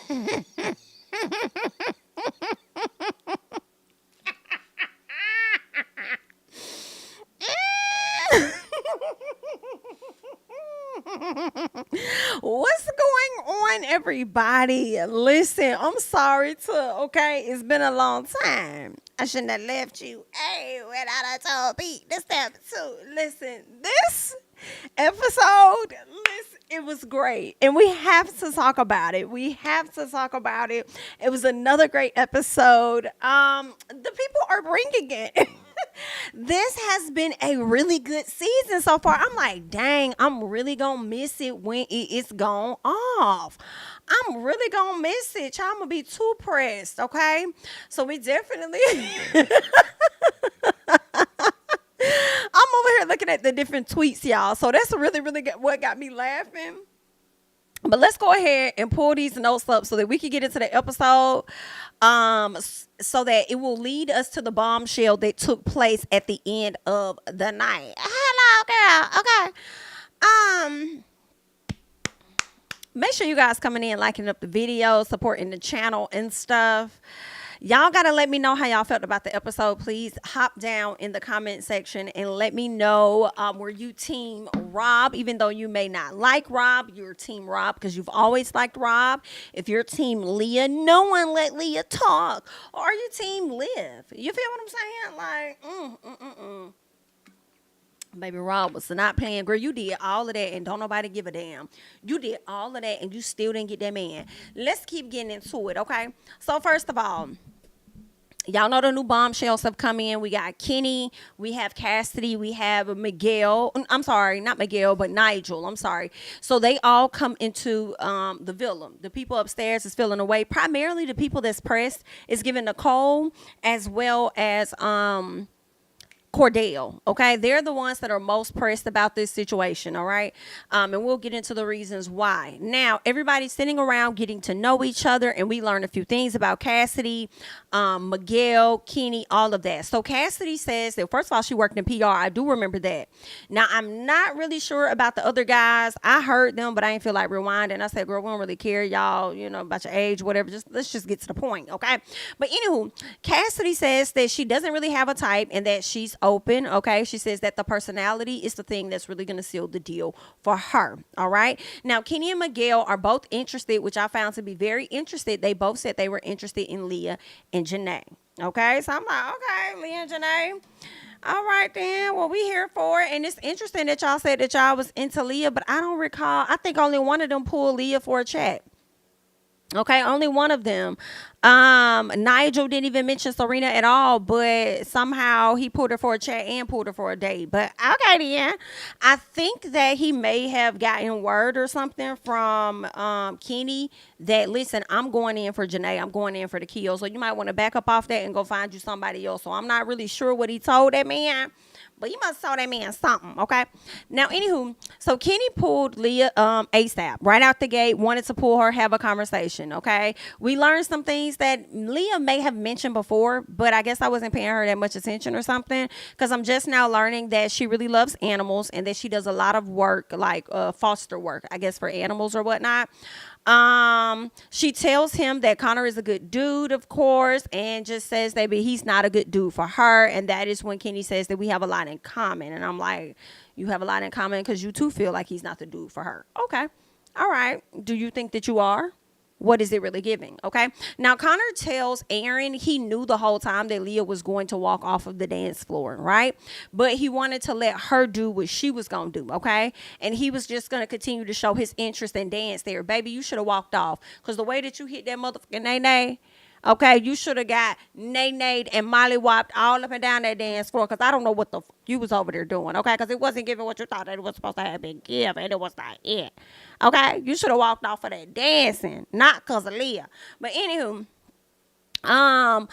What's going on, everybody? Listen, I'm sorry to, okay, it's been a long time. I shouldn't have left you, hey, without I told Pete this step too. Listen, this episode, listen, it was great. And we have to talk about it. We have to talk about it. It was another great episode. The people are bringing it. This has been a really good season so far. I'm like, dang, I'm really gonna miss it when it is gone off. I'm really gonna miss it. Y'all, I'm gonna be too pressed, okay? So we definitely I'm over here looking at the different tweets, y'all. So that's really, really what got me laughing. But let's go ahead and pull these notes up so that we can get into the episode, so that it will lead us to the bombshell that took place at the end of the night. Hello, girl. Okay. Make sure you guys coming in, liking up the video, supporting the channel and stuff. Y'all got to let me know how y'all felt about the episode. Please hop down in the comment section and let me know, were you team Rob? Even though you may not like Rob, you're team Rob because you've always liked Rob. If you're team Leah, no one let Leah talk. Or are you team Liv? You feel what I'm saying? Like, Baby Rob was not playing. Girl, you did all of that and don't nobody give a damn. You did all of that and you still didn't get that man. Let's keep getting into it, okay? So first of all, y'all know the new bombshells have come in. We got Kenny, we have Cassidy, we have Miguel. I'm sorry, not Miguel, but Nigel. I'm sorry. So they all come into the villa. The people upstairs is feeling away. Primarily the people that's pressed is giving Nicole as well as Cordell, okay? They're the ones that are most pressed about this situation, all right? And we'll get into the reasons why. Now, everybody's sitting around getting to know each other, and we learned a few things about Cassidy, Miguel, Kenny, all of that. So Cassidy says that, first of all, she worked in PR. I do remember that. Now, I'm not really sure about the other guys. I heard them, but I didn't feel like rewinding. I said, girl, we don't really care, y'all, you know, about your age, whatever. Let's just get to the point, okay? But anywho, Cassidy says that she doesn't really have a type and that she's open, okay? She says that the personality is the thing that's really going to seal the deal for her, all right? Now, Kenny and Miguel are both interested, which I found to be very interested. They both said they were interested in Leah and Janae, okay? So I'm like, okay, Leah and Janae. All right, then. Well, we here for it. And it's interesting that y'all said that y'all was into Leah, but I don't recall. I think only one of them pulled Leah for a chat. Okay, only one of them. Nigel didn't even mention Serena at all, but somehow he pulled her for a chat and pulled her for a date. But okay, then. I think that he may have gotten word or something from Kenny that, listen, I'm going in for Janae. I'm going in for the kill. So you might want to back up off that and go find you somebody else. So I'm not really sure what he told that man. But you must have told that man something, okay? Now, anywho, so Kenny pulled Leah ASAP. Right out the gate, wanted to pull her, have a conversation, okay? We learned some things that Leah may have mentioned before, but I guess I wasn't paying her that much attention or something, because I'm just now learning that she really loves animals and that she does a lot of work, like foster work, I guess, for animals or whatnot. She tells him that Connor is a good dude, of course, and just says that he's not a good dude for her. And that is when Kenny says that we have a lot in common. And I'm like, you have a lot in common because you too feel like he's not the dude for her. Okay. All right. Do you think that you are? What is it really giving? Okay. Now, Connor tells Aaron he knew the whole time that Leah was going to walk off of the dance floor, right? But he wanted to let her do what she was going to do, okay? And he was just going to continue to show his interest in dance there. Baby, you should have walked off, because the way that you hit that motherfucking nay-nay, okay, you should have got nay-nayed and molly-wopped all up and down that dance floor, because I don't know what the you was over there doing, okay? Because it wasn't giving what you thought that it was supposed to have been given. It was not it, okay? You should have walked off of that dancing, not because of Leah. But anywho, I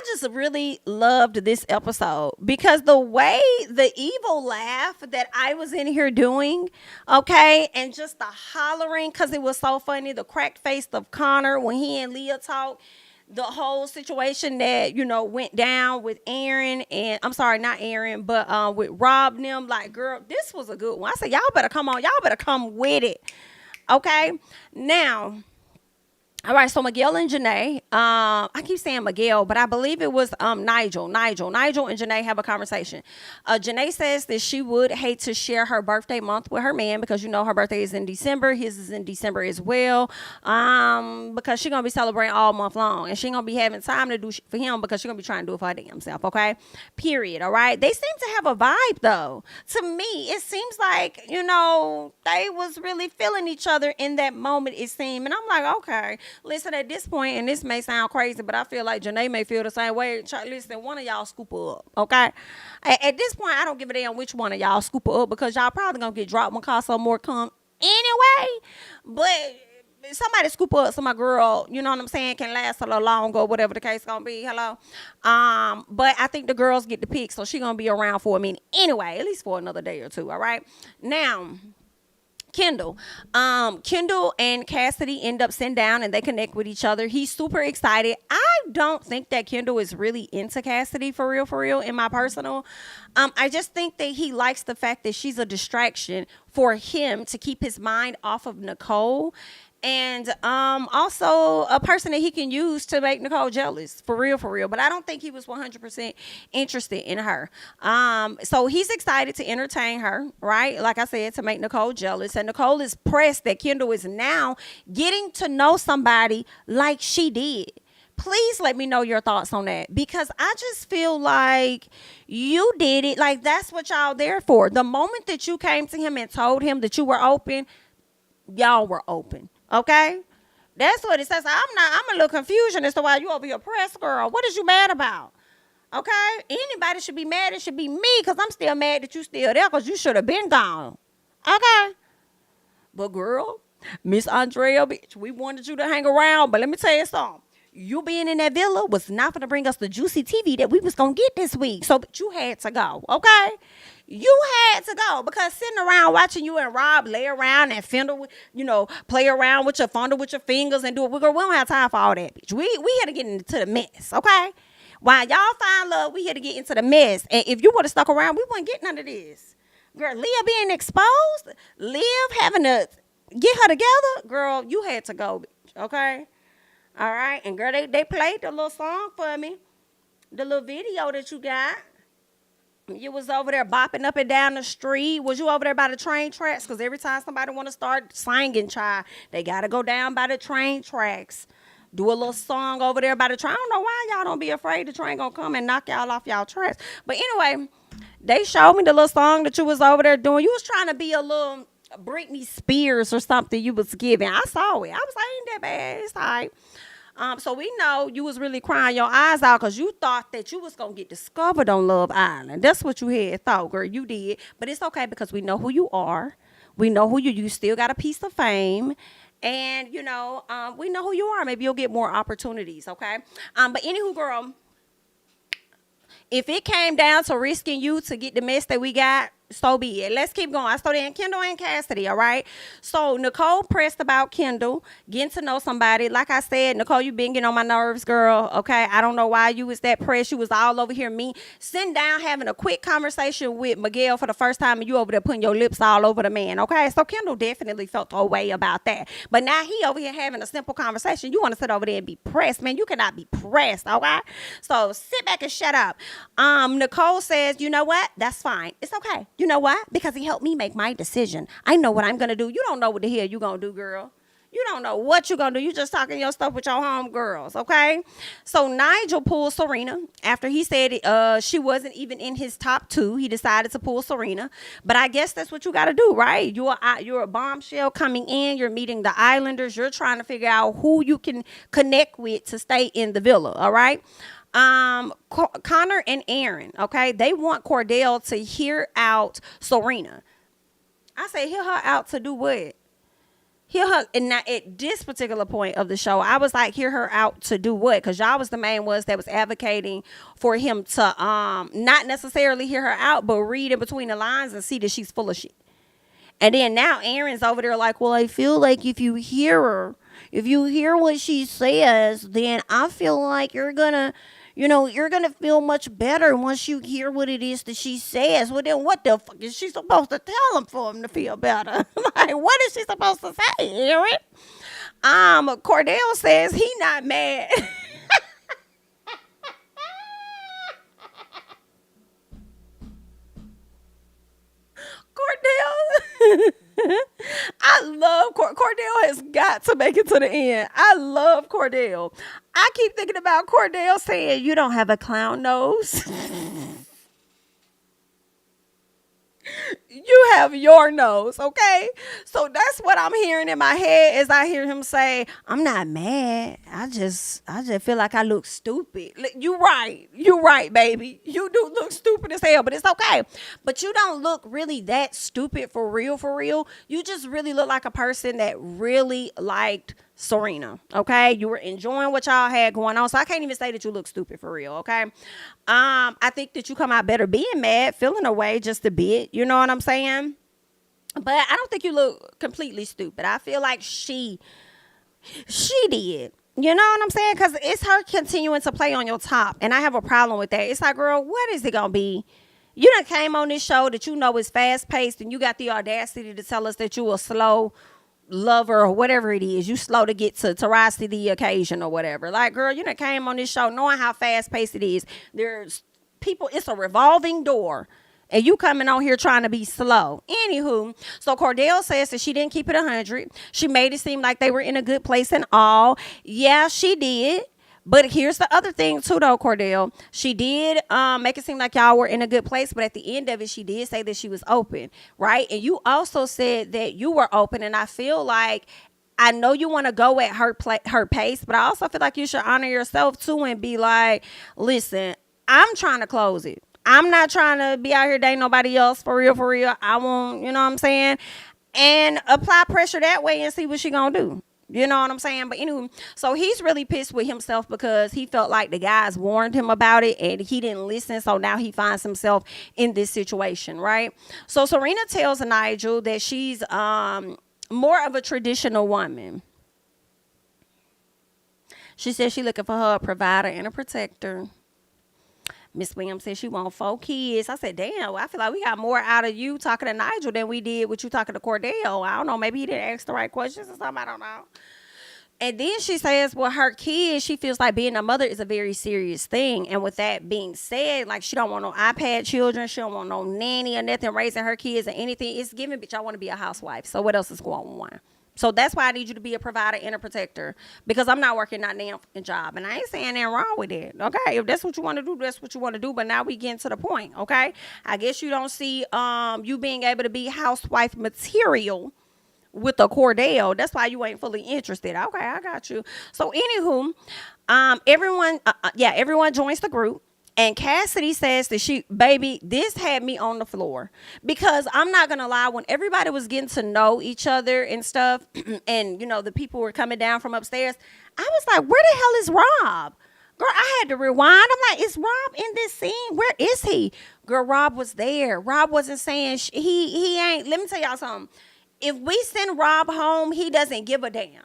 just really loved this episode because the way the evil laugh that I was in here doing, okay, and just the hollering, because it was so funny, the cracked face of Connor when he and Leah talked, the whole situation that, you know, went down with Aaron and, I'm sorry, not Aaron, but with Rob and them, like, girl, this was a good one. I said, y'all better come on. Y'all better come with it. Okay. Now, All right, so Miguel and Janae, I keep saying Miguel, but I believe it was Nigel and Janae have a conversation. Janae says that she would hate to share her birthday month with her man because her birthday is in December. His is in December as well. Because she's gonna be celebrating all month long, and she ain't gonna be having time to do for him because she's gonna be trying to do it for her damn self. Okay, period. All right. They seem to have a vibe though. To me, it seems like they was really feeling each other in that moment. It seemed, and I'm like, okay. Listen, at this point, and this may sound crazy, but I feel like Janae may feel the same way. Listen, one of y'all scoop her up, okay? At this point, I don't give a damn which one of y'all scoop her up because y'all probably gonna get dropped when Casa more come anyway. But somebody scoop her up so my girl, you know what I'm saying, can last a little longer, whatever the case gonna be. Hello. But I think the girls get the pick, so she gonna be around for a minute anyway, at least for another day or two. All right. Now, Kendall and Cassidy end up sitting down and they connect with each other. He's super excited. I don't think that Kendall is really into Cassidy for real, in my personal. I just think that he likes the fact that she's a distraction for him to keep his mind off of Nicole. And also a person that he can use to make Nicole jealous, for real. But I don't think he was 100% interested in her. So he's excited to entertain her, right? Like I said, to make Nicole jealous. And Nicole is pressed that Kendall is now getting to know somebody like she did. Please let me know your thoughts on that, because I just feel like you did it. Like, that's what y'all there for. The moment that you came to him and told him that you were open, y'all were open. Okay, that's what it says. I'm a little confusion as to why you over here pressed, girl. What is you mad about? Okay, anybody should be mad. It should be me, because I'm still mad that you still there, because you should have been gone. Okay, but girl, Miss Andrea, bitch, we wanted you to hang around, but let me tell you something. You being in that villa was not going to bring us the juicy TV that we was going to get this week. So you had to go, okay? You had to go, because sitting around watching you and Rob lay around and findle, play around with your fondle with your fingers and do it. We don't have time for all that, bitch. We had to get into the mess, okay? While y'all find love, we had to get into the mess. And if you would have stuck around, we wouldn't get none of this. Girl, Leah being exposed, Liv having to get her together, girl, you had to go, bitch, okay? All right, and girl, they played the little song for me, the little video that you got. You was over there bopping up and down the street. Was you over there by the train tracks? Because every time somebody want to start singing, child, they got to go down by the train tracks. Do a little song over there by the train. I don't know why y'all don't be afraid the train going to come and knock y'all off y'all tracks. But anyway, they showed me the little song that you was over there doing. You was trying to be a little Britney Spears or something you was giving. I saw it. I was like, ain't that bad. It's all right. So we know you was really crying your eyes out because you thought that you was going to get discovered on Love Island. That's what you had thought, girl. You did. But it's okay, because we know who you are. We know who you still got a piece of fame. And, we know who you are. Maybe you'll get more opportunities, okay? But anywho, girl, if it came down to risking you to get the mess that we got, so be it. Let's keep going. I started in Kendall and Cassidy, all right? So Nicole pressed about Kendall, getting to know somebody. Like I said, Nicole, you been getting on my nerves, girl, okay? I don't know why you was that pressed. You was all over here sitting down, having a quick conversation with Miguel for the first time, and you over there putting your lips all over the man, okay? So Kendall definitely felt a way about that. But now he over here having a simple conversation. You want to sit over there and be pressed, man. You cannot be pressed, okay? So sit back and shut up. Nicole says, you know what? That's fine. It's okay. You know what? Because he helped me make my decision. I know what I'm going to do. You don't know what the hell you going to do, girl. You don't know what you're going to do. You just talking your stuff with your homegirls, okay? So Nigel pulled Serena after he said she wasn't even in his top 2. He decided to pull Serena. But I guess that's what you got to do, right? You're a bombshell coming in. You're meeting the Islanders. You're trying to figure out who you can connect with to stay in the villa, all right? Connor and Aaron, okay, they want Cordell to hear out Serena. I say hear her out to do what? Hear her, and now at this particular point of the show, I was like, hear her out to do what? Because y'all was the main ones that was advocating for him to not necessarily hear her out, but read in between the lines and see that she's full of shit. And then now Aaron's over there like, well, I feel like if you hear her, if you hear what she says, then I feel like you're gonna feel much better once you hear what it is that she says. Well, then what the fuck is she supposed to tell him for him to feel better? Like, what is she supposed to say, Aaron? Cordell says he not mad. Cordell. I love Cordell has got to make it to the end. I love Cordell. I keep thinking about Cordell saying, "You don't have a clown nose." You have your nose, okay? So that's what I'm hearing in my head as I hear him say, "I'm not mad. I just feel like I look stupid." You right, baby. You do look stupid as hell, but it's okay. But you don't look really that stupid for real, for real. You just really look like a person that really liked Serena, okay? You were enjoying what y'all had going on. So I can't even say that you look stupid for real, okay? I think that you come out better being mad, feeling away just a bit. You know what I'm saying? But I don't think you look completely stupid. I feel like she did. You know what I'm saying? Because it's her continuing to play on your top. And I have a problem with that. It's like, girl, what is it going to be? You done came on this show that you know is fast paced and you got the audacity to tell us that you a slow lover or whatever it is. You slow to get to rise to the occasion or whatever. Like, girl, you done came on this show knowing how fast paced it is. There's people, it's a revolving door. And you coming on here trying to be slow. Anywho, so Cordell says that she didn't keep it 100. She made it seem like they were in a good place and all. Yeah, she did. But here's the other thing too, though, Cordell. She did make it seem like y'all were in a good place, but at the end of it, she did say that she was open, right? And you also said that you were open, and I feel like I know you want to go at her pace, but I also feel like you should honor yourself too and be like, listen, I'm trying to close it. I'm not trying to be out here dating nobody else for real, for real. I won't, you know what I'm saying? And apply pressure that way and see what she gonna do. You know what I'm saying? But anyway, so he's really pissed with himself because he felt like the guys warned him about it and he didn't listen. So now he finds himself in this situation, right? So Serena tells Nigel that she's more of a traditional woman. She says she's looking for her a provider and a protector. Miss Williams said she want 4 kids. I said, damn, I feel like we got more out of you talking to Nigel than we did with you talking to Cordell. I don't know. Maybe he didn't ask the right questions or something. I don't know. And then she says, well, her kids, she feels like being a mother is a very serious thing. And with that being said, like, she don't want no iPad children. She don't want no nanny or nothing raising her kids or anything. It's giving, bitch, I want to be a housewife. So what else is going on? So that's why I need you to be a provider and a protector, because I'm not working that damn job. And I ain't saying anything wrong with it. Okay. If that's what you want to do, that's what you want to do. But now we getting to the point. Okay. I guess you don't see you being able to be housewife material with a Cordell. That's why you ain't fully interested. Okay. I got you. So anywho, everyone joins the group. And Cassidy says that baby, this had me on the floor, because I'm not going to lie, when everybody was getting to know each other and stuff, and, you know, the people were coming down from upstairs, I was like, where the hell is Rob? Girl, I had to rewind. I'm like, is Rob in this scene? Where is he? Girl, Rob was there. Rob wasn't saying, he ain't, let me tell y'all something. If we send Rob home, he doesn't give a damn.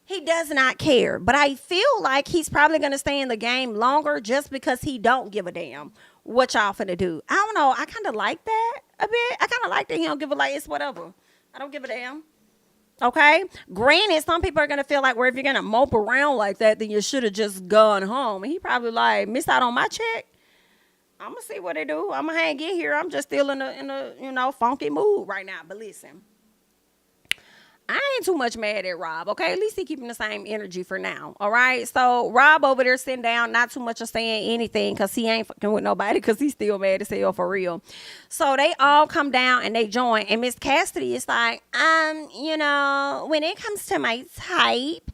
He does not care, but I feel like he's probably going to stay in the game longer just because he don't give a damn what y'all finna do. I don't know. I kind of like that a bit. I kind of like that he don't give a like. It's whatever. I don't give a damn. Okay? Granted, some people are going to feel like, well, if you're going to mope around like that, then you should have just gone home. And he probably like, missed out on my check. I'm going to see what they do. I'm going to hang in here. I'm just still in a funky mood right now. But listen. I ain't too much mad at Rob, okay? At least he keeping the same energy for now, all right? So Rob over there sitting down, not too much of saying anything because he ain't fucking with nobody because he's still mad as hell for real. So they all come down and they join. And Miss Cassidy is like, when it comes to my type,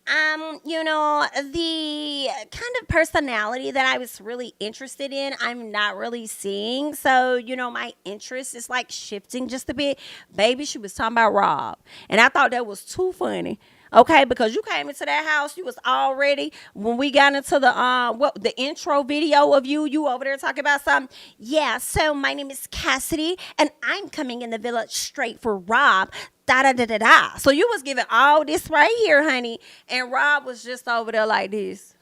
the kind of personality that I was really interested in, I'm not really seeing. So, my interest is like shifting just a bit. Baby, she was talking about Rob. And I thought that was too funny. Okay, because you came into that house, you was already, when we got into the intro video of you over there talking about something. Yeah, so my name is Cassidy, and I'm coming in the village straight for Rob. Da-da-da-da-da. So you was giving all this right here, honey, and Rob was just over there like this.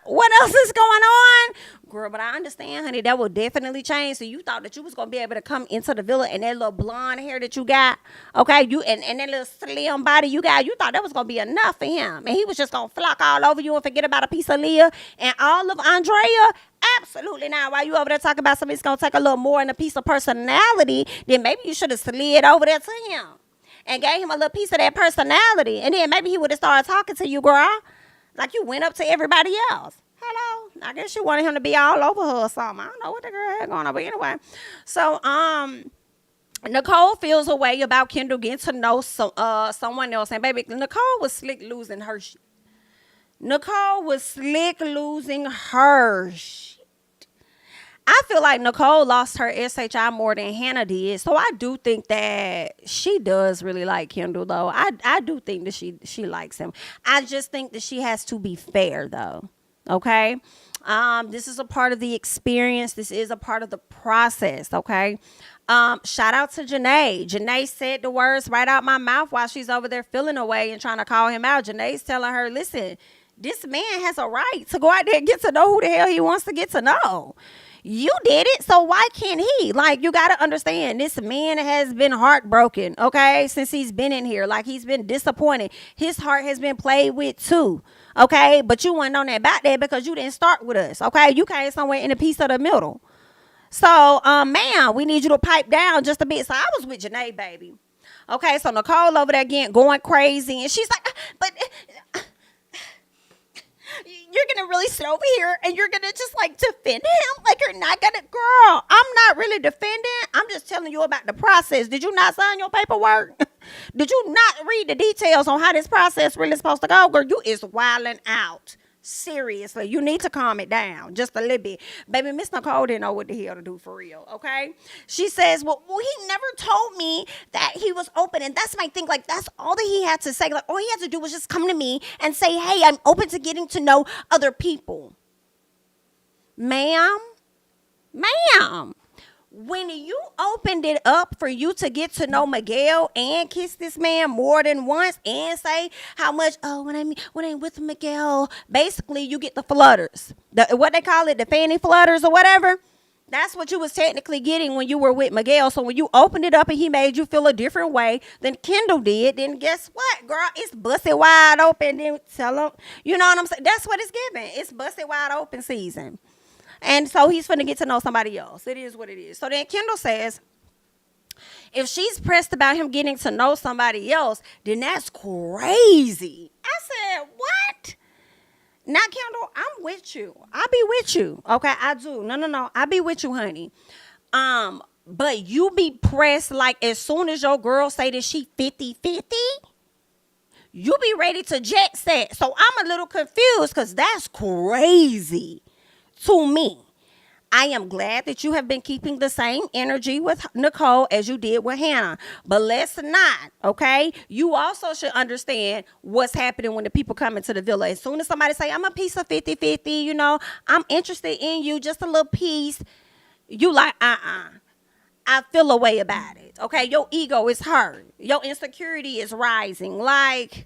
What else is going on? Girl, but I understand, honey, that will definitely change. So you thought that you was going to be able to come into the villa and that little blonde hair that you got, okay, you and that little slim body you got, you thought that was going to be enough for him. And he was just going to flock all over you and forget about a piece of Leah and all of Andrea? Absolutely not. While you over there talking about somebody's going to take a little more and a piece of personality, then maybe you should have slid over there to him and gave him a little piece of that personality. And then maybe he would have started talking to you, girl, like you went up to everybody else. Hello. I guess she wanted him to be all over her or something. I don't know what the girl had going on. But anyway. So, Nicole feels a way about Kendall getting to know someone else. And baby, Nicole was slick losing her shit. Nicole was slick losing her shit. I feel like Nicole lost her SHI more than Hannah did. So I do think that she does really like Kendall, though. I do think that she likes him. I just think that she has to be fair, though. Okay? This is a part of the experience. This is a part of the process, okay? Shout out to Janae. Janae said the words right out my mouth while she's over there feeling away and trying to call him out. Janae's telling her, listen, this man has a right to go out there and get to know who the hell he wants to get to know. You did it, so why can't he? Like, you got to understand, this man has been heartbroken, okay, since he's been in here. Like, he's been disappointed. His heart has been played with, too, okay? But you weren't on that back there because you didn't start with us, okay? You came somewhere in a piece of the middle. So, man, we need you to pipe down just a bit. So, I was with Janae, baby. Okay, so Nicole over there again going crazy, and she's like, but... you're going to really sit over here and you're going to just like defend him? Like, you're not going to, girl, I'm not really defending. I'm just telling you about the process. Did you not sign your paperwork? Did you not read the details on how this process really supposed to go? Girl, you is wilding out. Seriously, you need to calm it down just a little bit. Baby, Miss Nicole didn't know what the hell to do for real, okay? She says, well, he never told me that he was open. And that's my thing. Like, that's all that he had to say. Like, all he had to do was just come to me and say, hey, I'm open to getting to know other people. Ma'am, when you opened it up for you to get to know Miguel and kiss this man more than once and say how much, when I'm with Miguel, basically you get the flutters. What they call it, the fanny flutters or whatever. That's what you was technically getting when you were with Miguel. So when you opened it up and he made you feel a different way than Kendall did, then guess what, girl? It's busted wide open. Then tell him, you know what I'm saying? That's what it's giving. It's busted wide open season. And so he's finna get to know somebody else. It is what it is. So then Kendall says, if she's pressed about him getting to know somebody else, then that's crazy. I said, what? Now, Kendall, I'm with you. I'll be with you. Okay, I do. No. I'll be with you, honey. But you be pressed like as soon as your girl say that she 50-50, you be ready to jet set. So I'm a little confused because that's crazy. To me, I am glad that you have been keeping the same energy with Nicole as you did with Hannah. But let's not, okay? You also should understand what's happening when the people come into the villa. As soon as somebody say, I'm a piece of 50-50, you know, I'm interested in you, just a little piece. You like, I feel a way about it, okay? Your ego is hurt. Your insecurity is rising. Like,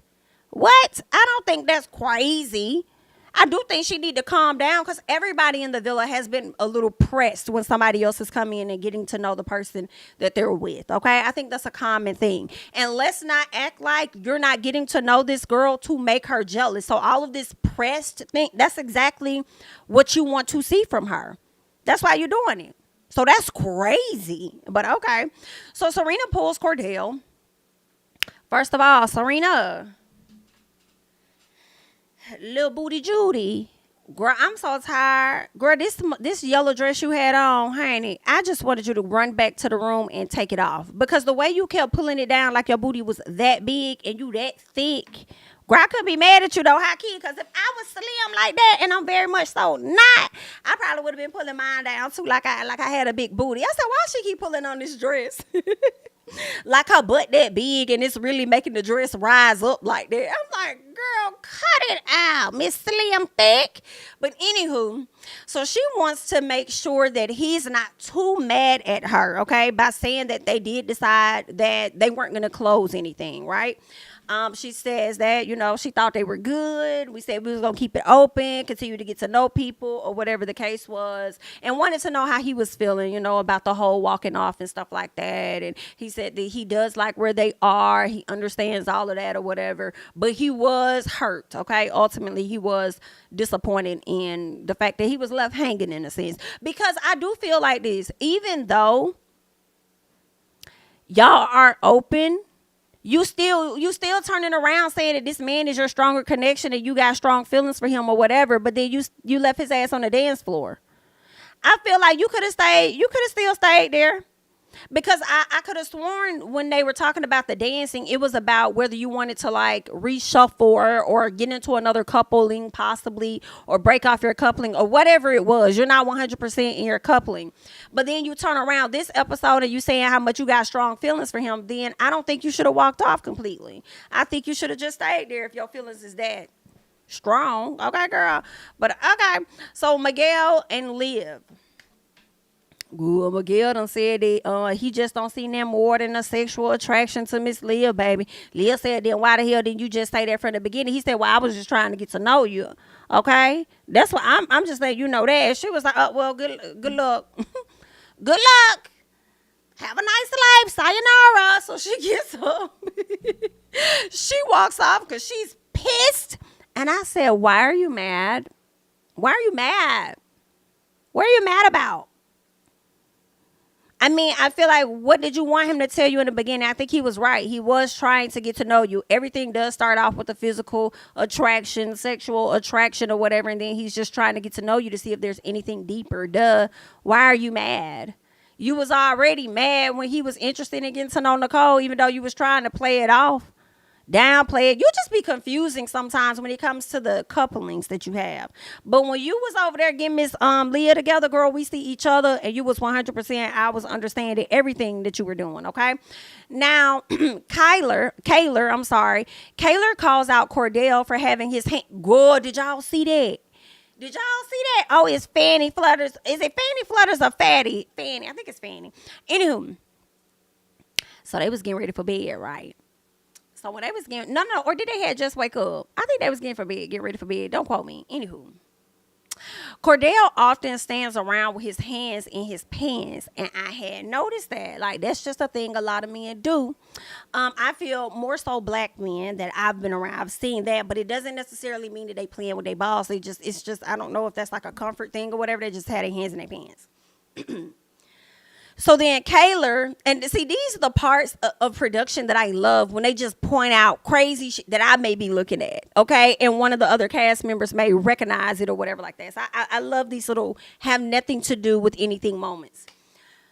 what? I don't think that's crazy. I do think she need to calm down because everybody in the villa has been a little pressed when somebody else is coming in and getting to know the person that they're with, okay? I think that's a common thing. And let's not act like you're not getting to know this girl to make her jealous. So all of this pressed thing, that's exactly what you want to see from her. That's why you're doing it. So that's crazy, but okay. So Serena pulls Cordell. First of all, Serena... Little booty Judy, girl, I'm so tired. Girl, this yellow dress you had on, honey, I just wanted you to run back to the room and take it off. Because the way you kept pulling it down like your booty was that big and you that thick, girl, I could be mad at you though, high key. Because if I was slim like that, and I'm very much so not, I probably would have been pulling mine down too like I had a big booty. I said, why she keep pulling on this dress? Like her butt that big and it's really making the dress rise up like that. I'm like, girl, girl, cut it out, Miss Slim Thick. But anywho, so she wants to make sure that he's not too mad at her, okay, by saying that they did decide that they weren't going to close anything, right? She says that, she thought they were good. We said we was going to keep it open, continue to get to know people or whatever the case was, and wanted to know how he was feeling, about the whole walking off and stuff like that. And he said that he does like where they are. He understands all of that or whatever, but he was hurt, okay? Ultimately, he was disappointed in the fact that he was left hanging in a sense, because I do feel like this, even though y'all are open, you still turning around saying that this man is your stronger connection and you got strong feelings for him or whatever, but then you left his ass on the dance floor. I feel like you could have still stayed there, because I could have sworn when they were talking about the dancing, it was about whether you wanted to like reshuffle or get into another coupling possibly, or break off your coupling or whatever it was. You're not 100% in your coupling. But then you turn around this episode and you saying how much you got strong feelings for him. Then I don't think you should have walked off completely. I think you should have just stayed there if your feelings is that strong. Okay, girl. But okay. So Miguel and Liv. Good, Miguel done said that he just don't see them more than a sexual attraction to Miss Leah, baby. Leah said, then why the hell didn't you just say that from the beginning? He said, well, I was just trying to get to know you. Okay? That's what I'm just letting you know that. She was like, oh, well, good luck. Good luck. Have a nice life. Sayonara. So she gets up. She walks off because she's pissed. And I said, why are you mad? Why are you mad? What are you mad about? I mean, I feel like, what did you want him to tell you in the beginning? I think he was right. He was trying to get to know you. Everything does start off with a physical attraction, sexual attraction or whatever. And then he's just trying to get to know you to see if there's anything deeper. Duh. Why are you mad? You was already mad when he was interested in getting to know Nicole, even though you was trying to play it off. Downplay it. You just be confusing sometimes when it comes to the couplings that you have. But when you was over there getting Miss Leah together, girl, we see each other, and you was 100%. I was understanding everything that you were doing. Okay. Now, Kaylor calls out Cordell for having his hand. Girl, did y'all see that? Did y'all see that? Oh, it's Fanny Flutters. Is it Fanny Flutters or Fatty? Fanny. I think it's Fanny. Anywho, so they was getting ready for bed, right? So when they was getting, no, or did they had just wake up? I think they was getting ready for bed. Don't quote me. Anywho, Cordell often stands around with his hands in his pants, and I had noticed that. Like, that's just a thing a lot of men do. I feel more so black men that I've been around. I've seen that, but it doesn't necessarily mean that they playing with their balls. It's just I don't know if that's like a comfort thing or whatever. They just had their hands in their pants. So then Kaylor, and see, these are the parts of production that I love, when they just point out crazy shit that I may be looking at, okay? And one of the other cast members may recognize it or whatever like that. So I love these little have nothing to do with anything moments.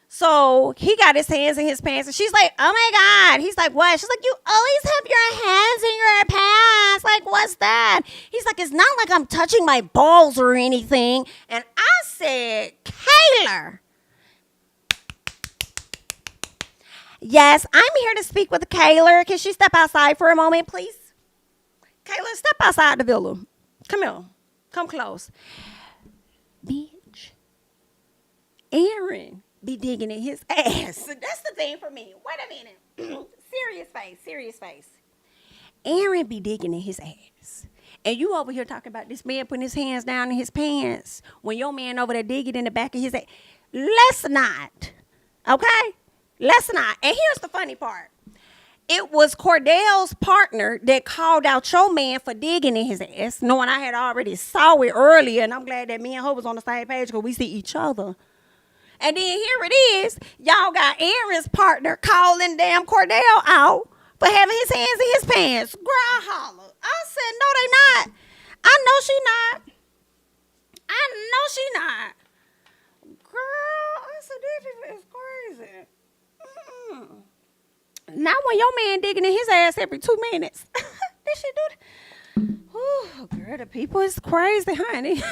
So he got his hands in his pants, and she's like, oh my God. He's like, what? She's like, you always have your hands in your pants. Like, what's that? He's like, it's not like I'm touching my balls or anything. And I said, Kaylor. Yes, I'm here to speak with Kaylor. Can she step outside for a moment, please? Kaylor, step outside the villa. Come here. Come close. Bitch. Aaron be digging in his ass. That's the thing for me. Wait a minute. Serious face. Aaron be digging in his ass. And you over here talking about this man putting his hands down in his pants when your man over there digging in the back of his ass. Let's not. Okay? Let's not. And here's the funny part. It was Cordell's partner that called out your man for digging in his ass, knowing I had already saw it earlier, and I'm glad that me and her was on the same page because we see each other. And then here it is. Y'all got Aaron's partner calling damn Cordell out for having his hands in his pants. Girl, holler. I said, no, they not. I know she not. Girl, I said, this is crazy. Not when your man digging in his ass every 2 minutes. Did she do that? Oh, girl, the people is crazy, honey.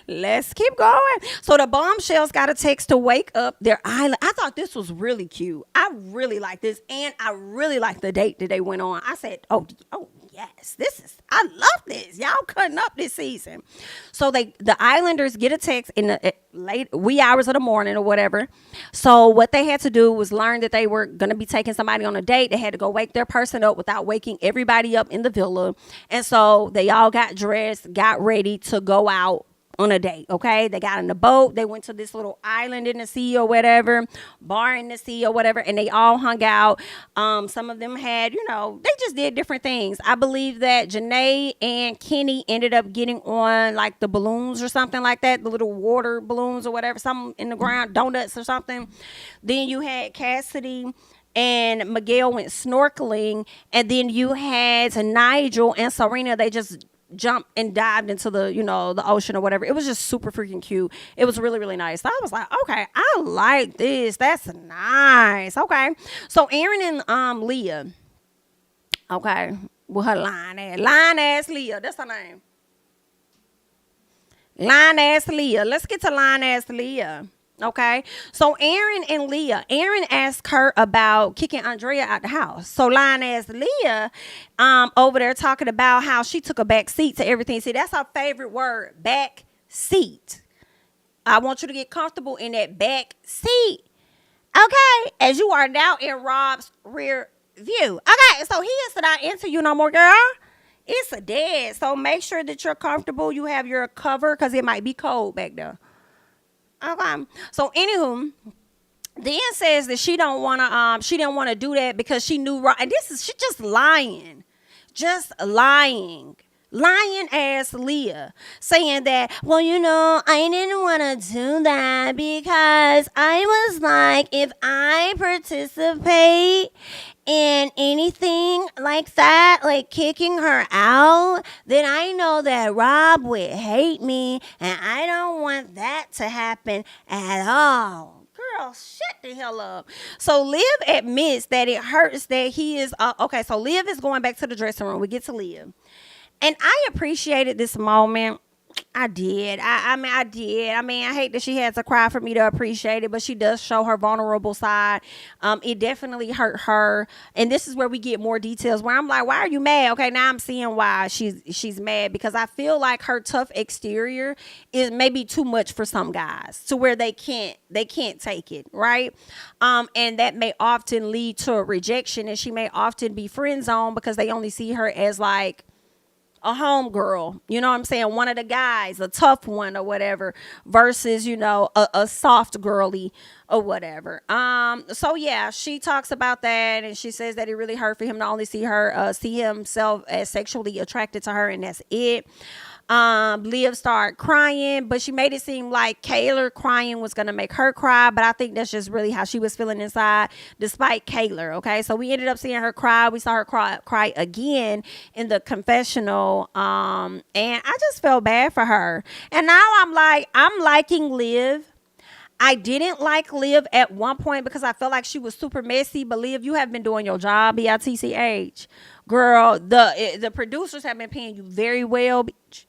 Let's keep going. So the Bombshells got a text to wake up their island. I thought this was really cute. I really like this, and I really like the date that they went on. I said, oh yes, I love this. Y'all cutting up this season. So the Islanders get a text in the late wee hours of the morning or whatever. So what they had to do was learn that they were going to be taking somebody on a date. They had to go wake their person up without waking everybody up in the villa. And so they all got dressed, got ready to go out on a date. Okay, they got in the boat, they went to this little island in the sea or whatever, bar in the sea or whatever, and they all hung out. Some of them had, they just did different things. I believe that Janae and Kenny ended up getting on like the balloons or something like that, the little water balloons or whatever, something in the ground, donuts or something. Then you had Cassidy and Miguel went snorkeling, and then you had Nigel and Serena, they just jumped and dived into the the ocean or whatever. It was just super freaking cute. It was really, really nice. So I was like, okay, I like this. That's nice. Okay, so Aaron and Leah, okay, with her line ass Leah, that's her name, line ass Leah. Let's get to line ass Leah. Okay, so Aaron and Leah. Aaron asked her about kicking Andrea out the house. So line ass Leah, over there talking about how she took a back seat to everything. See, that's our favorite word, back seat. I want you to get comfortable in that back seat. Okay, as you are now in Rob's rear view. Okay, so he is not into you no more, girl. It's a dead. So make sure that you're comfortable. You have your cover because it might be cold back there. Okay. So anywho, then says that she didn't want to do that because she knew right. And she just lying. Lying ass Leah, saying that, well, I didn't want to do that because I was like, if I participate in anything like that, like kicking her out, then I know that Rob would hate me, and I don't want that to happen at all. Girl, shut the hell up. So Liv admits that it hurts that he is okay. So Liv is going back to the dressing room. We get to Liv. And I appreciated this moment. I did. I did. I hate that she had to cry for me to appreciate it, but she does show her vulnerable side. It definitely hurt her. And this is where we get more details where I'm like, why are you mad? Okay, now I'm seeing why she's mad, because I feel like her tough exterior is maybe too much for some guys to where they can't take it, right? And that may often lead to a rejection, and she may often be friend zoned because they only see her as like a homegirl, you know what I'm saying? One of the guys, a tough one or whatever, versus, a soft girly or whatever. So yeah, she talks about that, and she says that it really hurt for him to only see himself as sexually attracted to her, and that's it. Liv started crying, but she made it seem like Kayla crying was going to make her cry, but I think that's just really how she was feeling inside, despite Kayla. Okay, so we ended up seeing her cry. We saw her cry again in the confessional, and I just felt bad for her. And now I'm liking Liv. I didn't like Liv at one point because I felt like she was super messy. But Liv, you have been doing your job, BITCH. Girl, the producers have been paying you very well, bitch.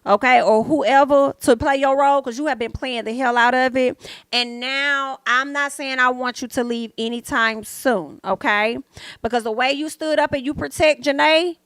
Okay, or whoever, to play your role, because you have been playing the hell out of it. And now I'm not saying I want you to leave anytime soon, okay? Because the way you stood up and you protect Janae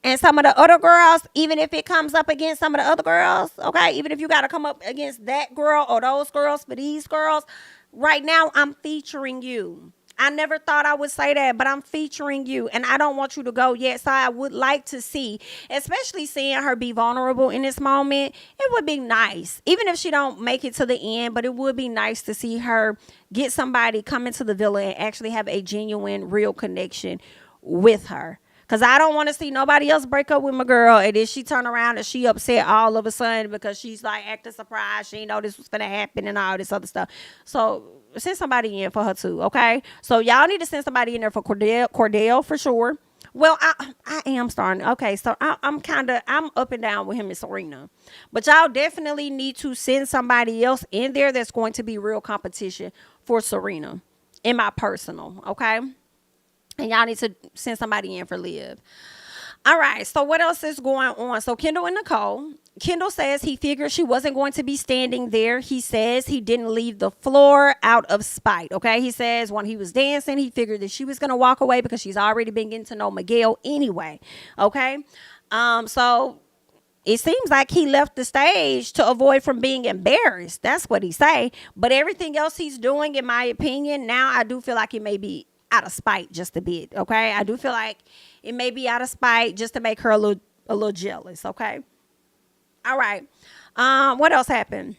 and some of the other girls, even if it comes up against some of the other girls, okay, even if you got to come up against that girl or those girls for these girls, right now I'm featuring you. I never thought I would say that, but I'm featuring you, and I don't want you to go yet. So I would like to see, especially seeing her be vulnerable in this moment. It would be nice, even if she don't make it to the end, but it would be nice to see her get somebody come into the villa and actually have a genuine, real connection with her. Because I don't want to see nobody else break up with my girl, and then she turn around and she upset all of a sudden because she's like acting surprised. She didn't know this was going to happen and all this other stuff. So send somebody in for her too, okay? So y'all need to send somebody in there for Cordell for sure. Well, I am starting. Okay, so I'm up and down with him and Serena. But y'all definitely need to send somebody else in there that's going to be real competition for Serena, in my personal, okay? And y'all need to send somebody in for Liv. All right, so what else is going on? So Kendall and Nicole, Kendall says he figured she wasn't going to be standing there. He says he didn't leave the floor out of spite. Okay. He says when he was dancing, he figured that she was going to walk away because she's already been getting to know Miguel anyway. Okay. So it seems like he left the stage to avoid from being embarrassed. That's what he say. But everything else he's doing, in my opinion, now I do feel like it may be out of spite just a bit. Okay. I do feel like it may be out of spite just to make her a little jealous. Okay. All right. What else happened?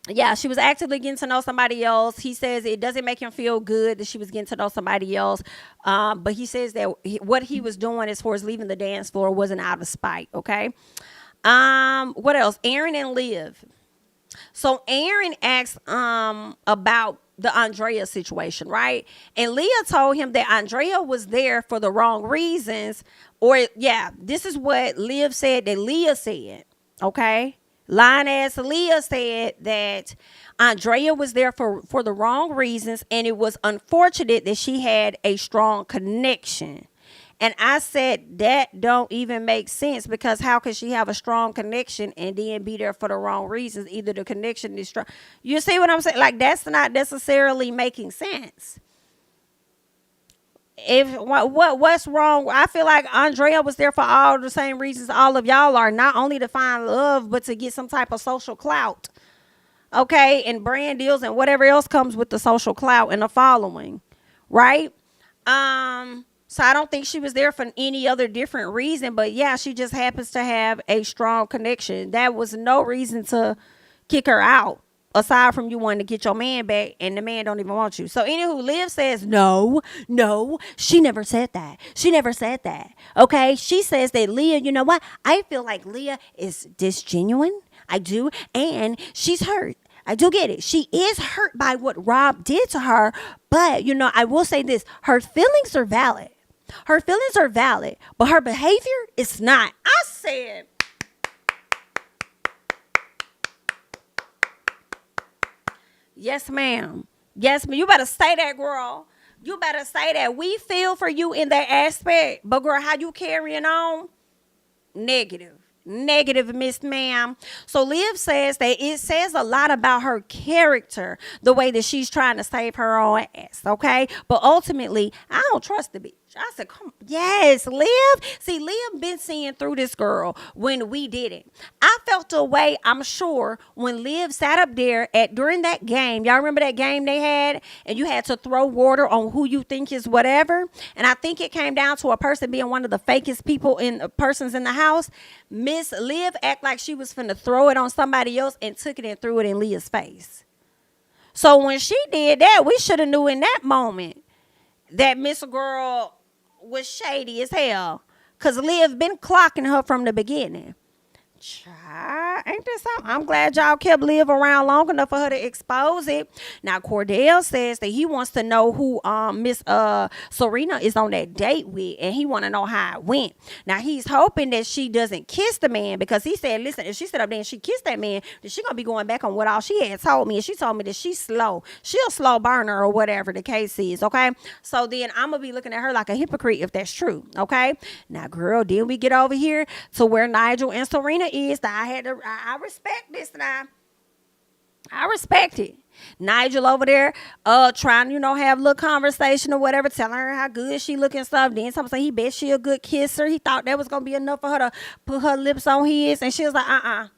Yeah, she was actively getting to know somebody else. He says it doesn't make him feel good that she was getting to know somebody else. But he says that what he was doing as far as leaving the dance floor wasn't out of spite. Okay. What else? Aaron and Liv. So Aaron asked about the Andrea situation, right? And Leah told him that Andrea was there for the wrong reasons. Or, yeah, this is what Liv said that Leah said. Okay. Lying ass Leah said that Andrea was there for the wrong reasons, and it was unfortunate that she had a strong connection. And I said that don't even make sense, because how could she have a strong connection and then be there for the wrong reasons? Either the connection is strong. You see what I'm saying? Like, that's not necessarily making sense. What's wrong? I feel like Andrea was there for all the same reasons all of y'all are, not only to find love, but to get some type of social clout. Okay, and brand deals and whatever else comes with the social clout and the following, right? So I don't think she was there for any other different reason, but yeah, she just happens to have a strong connection. That was no reason to kick her out, aside from you wanting to get your man back, and the man don't even want you. So anywho, Liv says, no, she never said that. She never said that. Okay. She says that Leah, you know what? I feel like Leah is disgenuine. I do. And she's hurt. I do get it. She is hurt by what Rob did to her. But, you know, I will say this. Her feelings are valid. Her feelings are valid. But her behavior is not. I said, yes, ma'am. Yes, ma'am. You better say that, girl. You better say that. We feel for you in that aspect. But, girl, how you carrying on? Negative, Miss Ma'am. So Liv says that it says a lot about her character, the way that she's trying to save her own ass, okay? But ultimately, I don't trust the bitch. I said, come on. Yes, Liv. See, Liv been seeing through this girl when we didn't. I felt a way, I'm sure, when Liv sat up there during that game. Y'all remember that game they had? And you had to throw water on who you think is whatever. And I think it came down to a person being one of the fakest persons in the house. Miss Liv act like she was finna throw it on somebody else and took it and threw it in Leah's face. So when she did that, we should have knew in that moment that Miss Girl was shady as hell, because Liv been clocking her from the beginning. Child, ain't this something? I'm glad y'all kept Liv around long enough for her to expose it. Now, Cordell says that he wants to know who Miss Serena is on that date with, and he want to know how it went. Now, he's hoping that she doesn't kiss the man, because he said, listen, if she sit up there and she kissed that man, then she gonna be going back on what all she had told me, and she told me that she's slow. She'll slow burner or whatever the case is, okay? So then I'm gonna be looking at her like a hypocrite if that's true, okay? Now, girl, then we get over here to where Nigel and Serena is. I respect this now. I respect it. Nigel over there trying to, have a little conversation or whatever, telling her how good she look and stuff. Then somebody say he bet she a good kisser. He thought that was gonna be enough for her to put her lips on his, and she was like,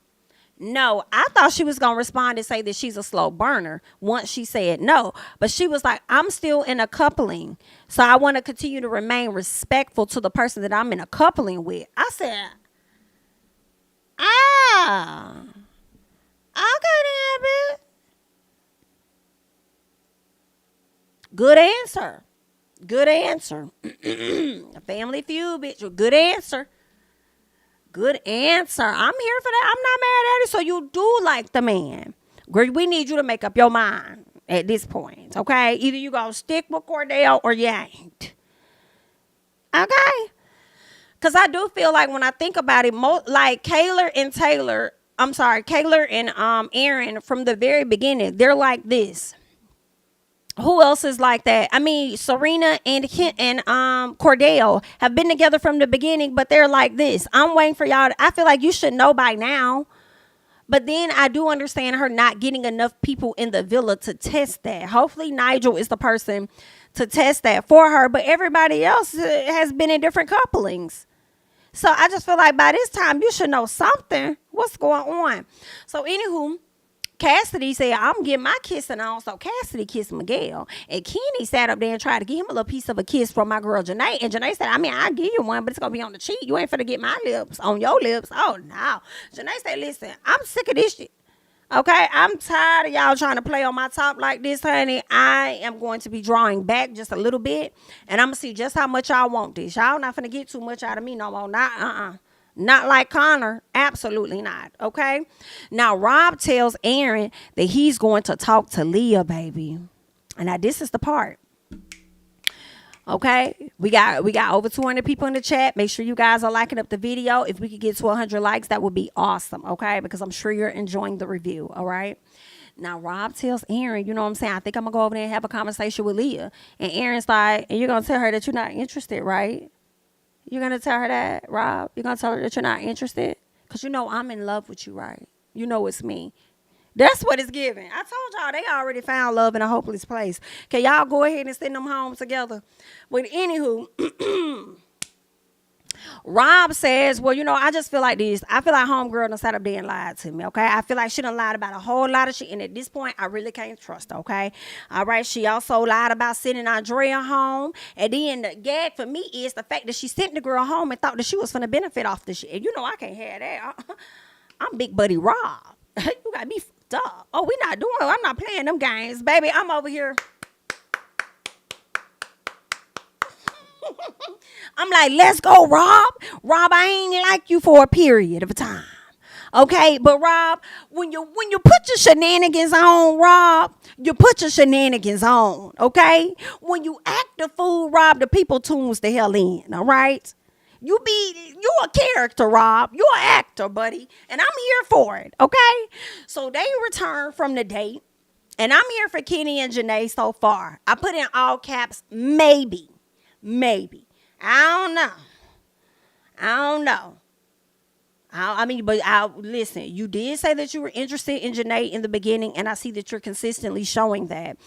no. I thought she was gonna respond and say that she's a slow burner once she said no, but she was like, I'm still in a coupling, so I want to continue to remain respectful to the person that I'm in a coupling with. I said, okay then, bitch. Good answer. Good answer. Family Feud, bitch. Good answer. Good answer. I'm here for that. I'm not mad at it. So you do like the man. Girl, we need you to make up your mind at this point, okay? Either you gonna stick with Cordell or you ain't. Okay? Because I do feel like when I think about it, like Kayla and Aaron from the very beginning, they're like this. Who else is like that? I mean, Serena and Cordell have been together from the beginning, but they're like this. I'm waiting for y'all. I feel like you should know by now. But then I do understand her not getting enough people in the villa to test that. Hopefully Nigel is the person to test that for her. But everybody else has been in different couplings. So I just feel like by this time you should know something. What's going on? So anywho, Cassidy said, I'm getting my kissing on. So Cassidy kissed Miguel. And Kenny sat up there and tried to give him a little piece of a kiss from my girl Janae. And Janae said, I mean, I'll give you one, but it's going to be on the cheek. You ain't finna get my lips on your lips. Oh, no. Janae said, listen, I'm sick of this shit. Okay, I'm tired of y'all trying to play on my top like this, honey. I am going to be drawing back just a little bit. And I'm going to see just how much y'all want this. Y'all not finna get too much out of me no more. Not like Connor. Absolutely not. Okay. Now, Rob tells Aaron that he's going to talk to Leah, baby. And now this is the part. Okay. We got over 200 people in the chat. Make sure you guys are liking up the video. If we could get to 100 likes, that would be awesome. Okay. Because I'm sure you're enjoying the review. All right. Now, Rob tells Aaron, you know what I'm saying? I think I'm going to go over there and have a conversation with Leah. And Aaron's like, and you're going to tell her that you're not interested, right? You're going to tell her that, Rob? You're going to tell her that you're not interested? Because you know I'm in love with you, right? You know it's me. That's what it's giving. I told y'all they already found love in a hopeless place. Can y'all go ahead and send them home together? But anywho, Rob says, well, you know, I just feel like this. I feel like homegirl done sat up there and lied to me, okay? I feel like she done lied about a whole lot of shit. And at this point, I really can't trust her, okay? All right, she also lied about sending Andrea home. And then the gag for me is the fact that she sent the girl home and thought that she was going to benefit off this shit. And you know I can't have that. I'm Big Buddy Rob. You got me fucked up. Oh, I'm not playing them games, baby. I'm over here. I'm like, let's go, Rob. Rob, I ain't like you for a period of time. Okay, but Rob, when you put your shenanigans on, Rob, you put your shenanigans on, okay? When you act the fool, Rob, the people tunes the hell in, all right? You a character, Rob. You an actor, buddy. And I'm here for it, okay? So they return from the date, and I'm here for Kenny and Janae so far. I put in all caps, maybe. I don't know. Listen, you did say that you were interested in Janae in the beginning, and I see that you're consistently showing that.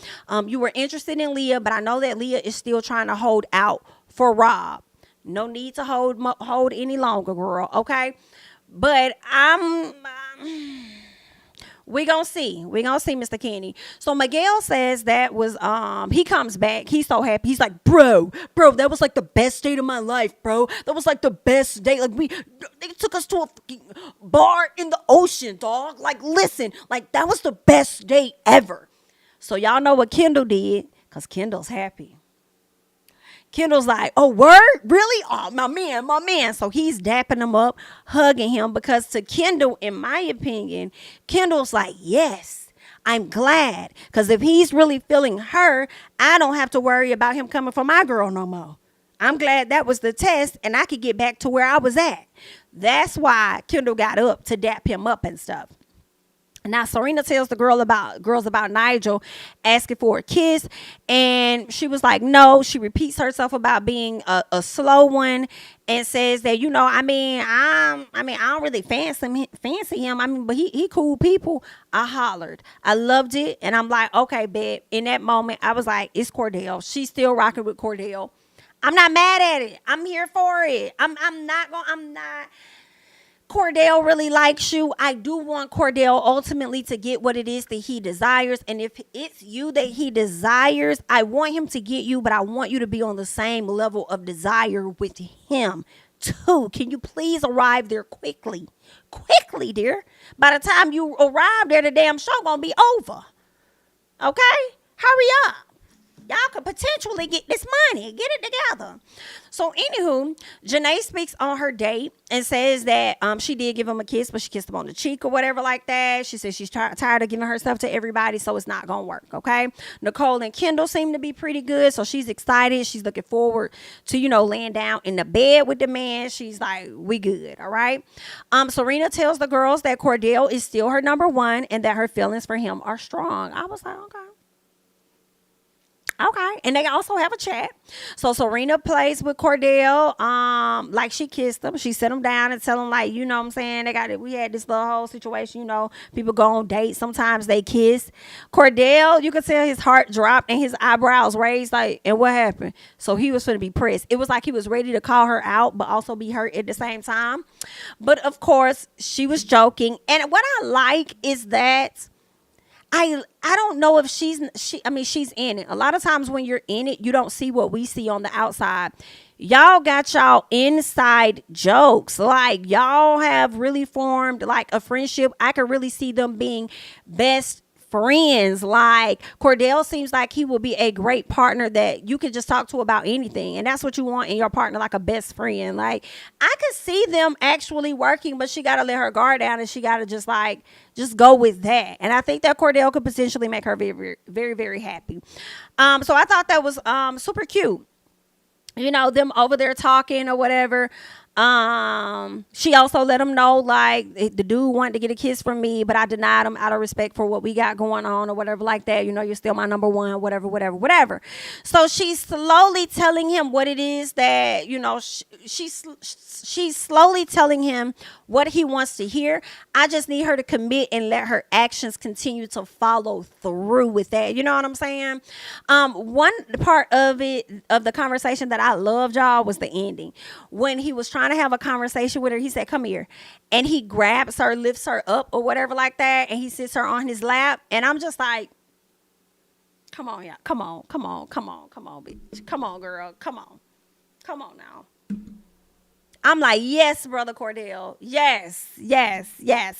You were interested in Leah, but I know that Leah is still trying to hold out for Rob. No need to hold any longer, girl, okay? But we gonna see, Mr. Kenny. So Miguel says that was he comes back. He's so happy. He's like, bro, that was like the best date of my life, bro. That was like the best date. Like they took us to a fucking bar in the ocean, dog. Like, listen, like that was the best date ever. So y'all know what Kendall did, because Kendall's happy. Kendall's like, oh, word? Really? Oh, my man. So he's dapping him up, hugging him, because to Kendall, in my opinion, Kendall's like, yes, I'm glad. Because if he's really feeling her, I don't have to worry about him coming for my girl no more. I'm glad that was the test and I could get back to where I was at. That's why Kendall got up to dap him up and stuff. Now, Serena tells the girls about Nigel asking for a kiss, and she was like, no. She repeats herself about being a slow one, and says that, you know, I don't really fancy him. But he cool people. I hollered. I loved it, and I'm like, okay, babe. In that moment, I was like, it's Cordell. She's still rocking with Cordell. I'm not mad at it. I'm here for it. I'm not. Cordell really likes you. I do want Cordell ultimately to get what it is that he desires. And if it's you that he desires, I want him to get you, but I want you to be on the same level of desire with him too. Can you please arrive there quickly? Quickly, dear. By the time you arrive there, the damn show gonna be over. Okay? Hurry up. Y'all could potentially get this money. Get it together. So, anywho, Janae speaks on her date and says that she did give him a kiss, but she kissed him on the cheek or whatever like that. She says she's tired of giving herself to everybody, so it's not going to work, okay? Nicole and Kendall seem to be pretty good, so she's excited. She's looking forward to, laying down in the bed with the man. She's like, we good, all right? Serena tells the girls that Cordell is still her number one and that her feelings for him are strong. I was like, okay. Okay, and they also have a chat. So Serena plays with Cordell, like she kissed him. She set him down and tell him, like, you know what I'm saying? We had this little whole situation, people go on dates. Sometimes they kiss. Cordell, you could tell his heart dropped and his eyebrows raised, like, and what happened? So he was going to be pressed. It was like he was ready to call her out, but also be hurt at the same time. But of course, she was joking. And what I like is that I don't know if she's in it. A lot of times when you're in it, you don't see what we see on the outside. Y'all got y'all inside jokes. Like, y'all have really formed like a friendship. I could really see them being best friends. Like, Cordell seems like he will be a great partner that you can just talk to about anything, and that's what you want in your partner, like a best friend. Like, I could see them actually working, but she got to let her guard down, and she got to just go with that. And I think that Cordell could potentially make her very, very, very, very happy. So I thought that was super cute. Them over there talking or whatever. She also let him know, like, the dude wanted to get a kiss from me, but I denied him out of respect for what we got going on or whatever like that. You're still my number one, whatever. So she's slowly telling him what it is that, she's slowly telling him what he wants to hear. I just need her to commit and let her actions continue to follow through with that. You know what I'm saying? One part of the conversation that I loved, y'all, was the ending. When he was trying to have a conversation with her, he said, come here. And he grabs her, lifts her up or whatever like that. And he sits her on his lap. And I'm just like, come on, yeah. Come on, bitch. Come on, girl. Come on now. I'm like, yes, brother Cordell. Yes.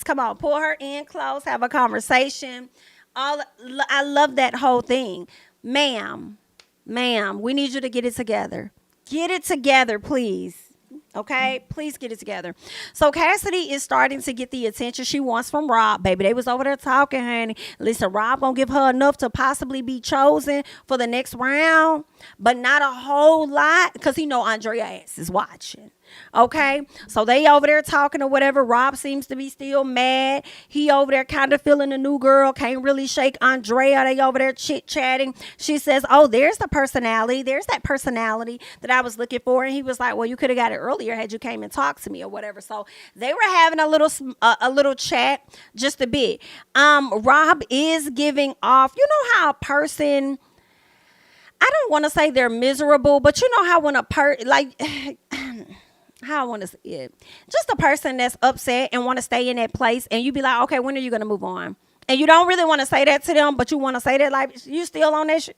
Come on, pull her in close, have a conversation. I love that whole thing. Ma'am, we need you to get it together. Get it together, please. Okay, please get it together. So Cassidy is starting to get the attention she wants from Rob. Baby, they was over there talking, honey. Listen, Rob gonna give her enough to possibly be chosen for the next round, but not a whole lot, because he know Andrea ass is watching. Okay, so they over there talking or whatever. Rob seems to be still mad. He over there kind of feeling the new girl, can't really shake Andrea. They over there chit-chatting. She says, oh, there's that personality that I was looking for. And he was like, well, you could have got it earlier had you came and talked to me or whatever. So they were having a little chat, just a bit. Rob is giving off, how a person, I don't want to say they're miserable, but how when a how I want to say it, just a person that's upset and want to stay in that place, and you be like, okay, when are you going to move on? And you don't really want to say that to them, but you want to say that, like, you still on that shit.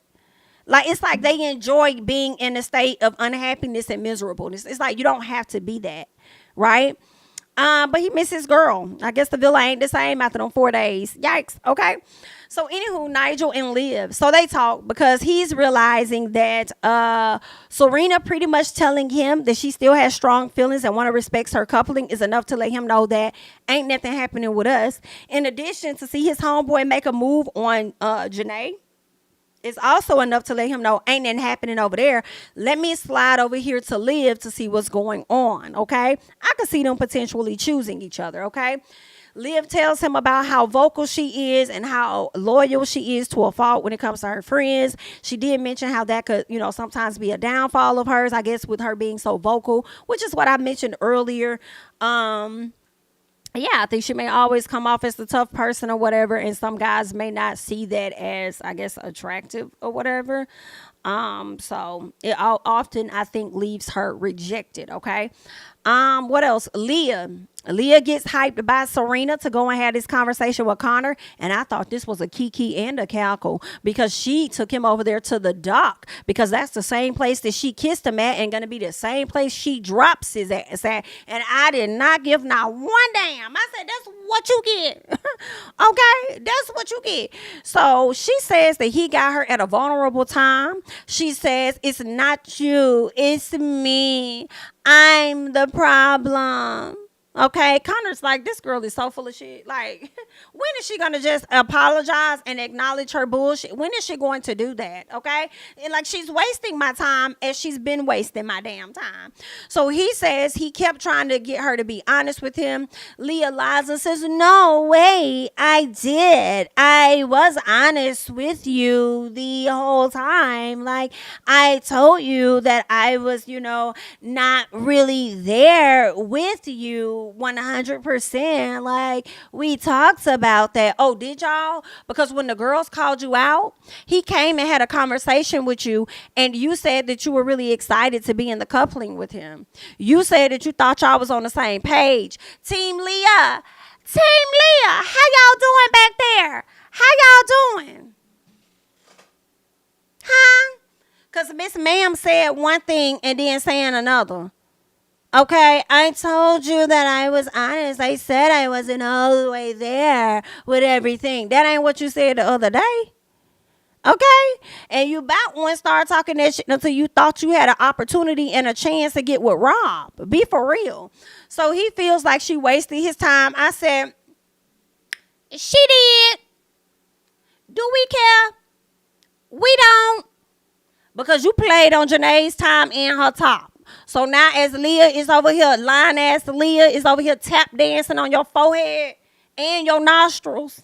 Like, it's like they enjoy being in a state of unhappiness and miserableness. It's like you don't have to be that, right? But he missed his girl. I guess the villa ain't the same after them 4 days. Yikes. Okay. So anywho, Nigel and Liv. So they talk because he's realizing that Serena pretty much telling him that she still has strong feelings and want to respect her coupling is enough to let him know that ain't nothing happening with us. In addition, to see his homeboy make a move on Janae is also enough to let him know ain't nothing happening over there. Let me slide over here to Liv to see what's going on, okay? I could see them potentially choosing each other, okay? Liv tells him about how vocal she is and how loyal she is to a fault when it comes to her friends. She did mention how that could, sometimes be a downfall of hers, I guess, with her being so vocal, which is what I mentioned earlier. Yeah, I think she may always come off as the tough person or whatever, and some guys may not see that as, I guess, attractive or whatever. So it often, I think, leaves her rejected, okay? What else? Leah gets hyped by Serena to go and have this conversation with Connor. And I thought this was a Kiki and a Calco, because she took him over there to the dock, because that's the same place that she kissed him at and going to be the same place she drops his ass at. And I did not give not one damn. I said, that's what you get. Okay, that's what you get. So she says that he got her at a vulnerable time. She says, it's not you, it's me. I'm the problem. Okay, Connor's like, this girl is so full of shit. Like, when is she gonna just apologize and acknowledge her bullshit? When is she going to do that? Okay, and like, she's wasting my time as she's been wasting my damn time. So he says he kept trying to get her to be honest with him. Leah lies and says, no way, I did. I was honest with you the whole time. Like, I told you that I was, not really there with you 100%. Like, we talked about that. Oh, did y'all? Because when the girls called you out, he came and had a conversation with you, and you said that you were really excited to be in the coupling with him. You said that you thought y'all was on the same page. Team Leah, how y'all doing back there? How y'all doing? Huh? Because Miss Ma'am said one thing and then saying another. Okay, I told you that I was honest. I said I wasn't all the way there with everything. That ain't what you said the other day. Okay? And you about wouldn't start talking that shit until you thought you had an opportunity and a chance to get with Rob. Be for real. So he feels like she wasted his time. I said, she did. Do we care? We don't. Because you played on Janae's time and her top. So now as Leah is over here, lying ass Leah is over here tap dancing on your forehead and your nostrils.